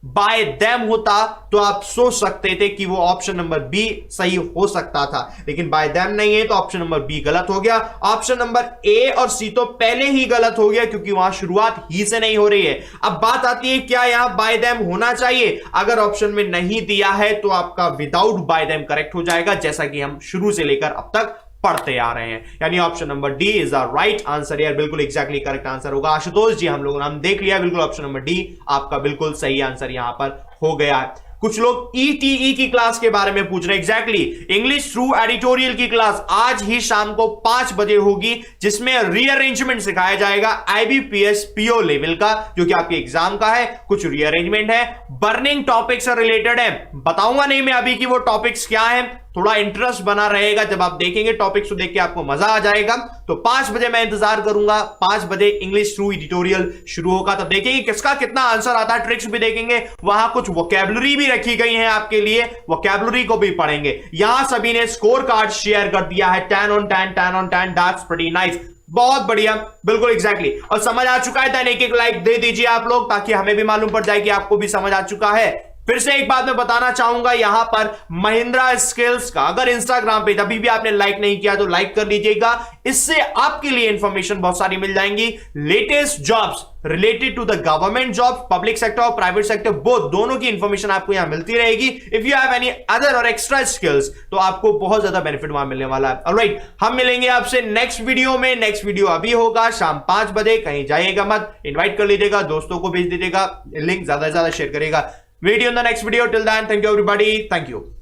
बाय डैम होता तो आप सोच सकते थे कि वो ऑप्शन नंबर बी सही हो सकता था, लेकिन बाय डैम नहीं है तो ऑप्शन नंबर बी गलत हो गया। ऑप्शन नंबर ए और सी तो पहले ही गलत हो गया, क्योंकि वहां शुरुआत ही से नहीं हो रही है। अब बात आती है क्या यहां बाय डैम होना चाहिए? अगर ऑप्शन में नहीं दिया है तो आपका विदाउट बाय डैम करेक्ट हो जाएगा, जैसा कि हम शुरू से लेकर अब तक पढ़ते आ रहे हैं। यानी option number D is the right answer यार, बिल्कुल एग्जैक्टली करेक्ट आंसर होगा। आशुतोष जी, हम लोगों ने देख लिया, बिल्कुल ऑप्शन नंबर डी आपका बिल्कुल सही आंसर यहां पर हो गया है। कुछ लोग ईटीई की क्लास के बारे में पूछ रहे हैं। एग्जैक्टली, इंग्लिश थ्रू एडिटोरियल की क्लास आज ही शाम को 5 बजे होगी, जिसमें रीअरेंजमेंट सिखाया जाएगा आईबीपीएस पीओ लेवल का, जो कि आपके एग्जाम का है। कुछ रीअरेंजमेंट है, बर्निंग टॉपिक से रिलेटेड है। बताऊंगा नहीं मैं अभी कि वो टॉपिक्स क्या है, थोड़ा इंटरेस्ट बना रहेगा जब आप देखेंगे टॉपिक्स को, देख के आपको मजा आ जाएगा। तो 5 बजे मैं इंतजार करूंगा, 5 बजे इंग्लिश थ्रू एडिटोरियल शुरू होगा, तब देखेंगे किसका कितना आंसर आता है, ट्रिक्स भी देखेंगे। वहां कुछ वोकैबुलरी भी रखी गई है आपके लिए, वोकैबुलरी को भी पढ़ेंगे। यहां सभी ने स्कोर कार्ड शेयर कर दिया है, 10 on 10, 10 on 10, that's pretty nice, बहुत बढ़िया, बिल्कुल एग्जैक्टली। और समझ आ चुका है तो एक एक लाइक दे दीजिए आप लोग, ताकि हमें भी मालूम पड़ जाए कि आपको भी समझ आ चुका है फिर से एक बात मैं बताना चाहूंगा यहां पर महिंद्रा स्किल्स का, अगर इंस्टाग्राम पे अभी भी आपने लाइक नहीं किया तो लाइक कर लीजिएगा। इससे आपके लिए इंफॉर्मेशन बहुत सारी मिल जाएंगी, latest jobs related to the government job, public sector और प्राइवेट सेक्टर, बोथ दोनों की इंफॉर्मेशन आपको यहां मिलती रहेगी। If you have any other और एक्स्ट्रा स्किल्स तो आपको बहुत ज्यादा बेनिफिट वहां मिलने वाला है। ऑलराइट, हम मिलेंगे आपसे नेक्स्ट वीडियो में। नेक्स्ट वीडियो अभी होगा शाम 5 बजे, कहीं जाइएगा मत, इन्वाइट कर लीजिएगा, दोस्तों को भेज दीजिएगा, लिंक ज्यादा से ज्यादा शेयर करेगा। Meet you in the next video. Till then, thank you everybody. Thank you.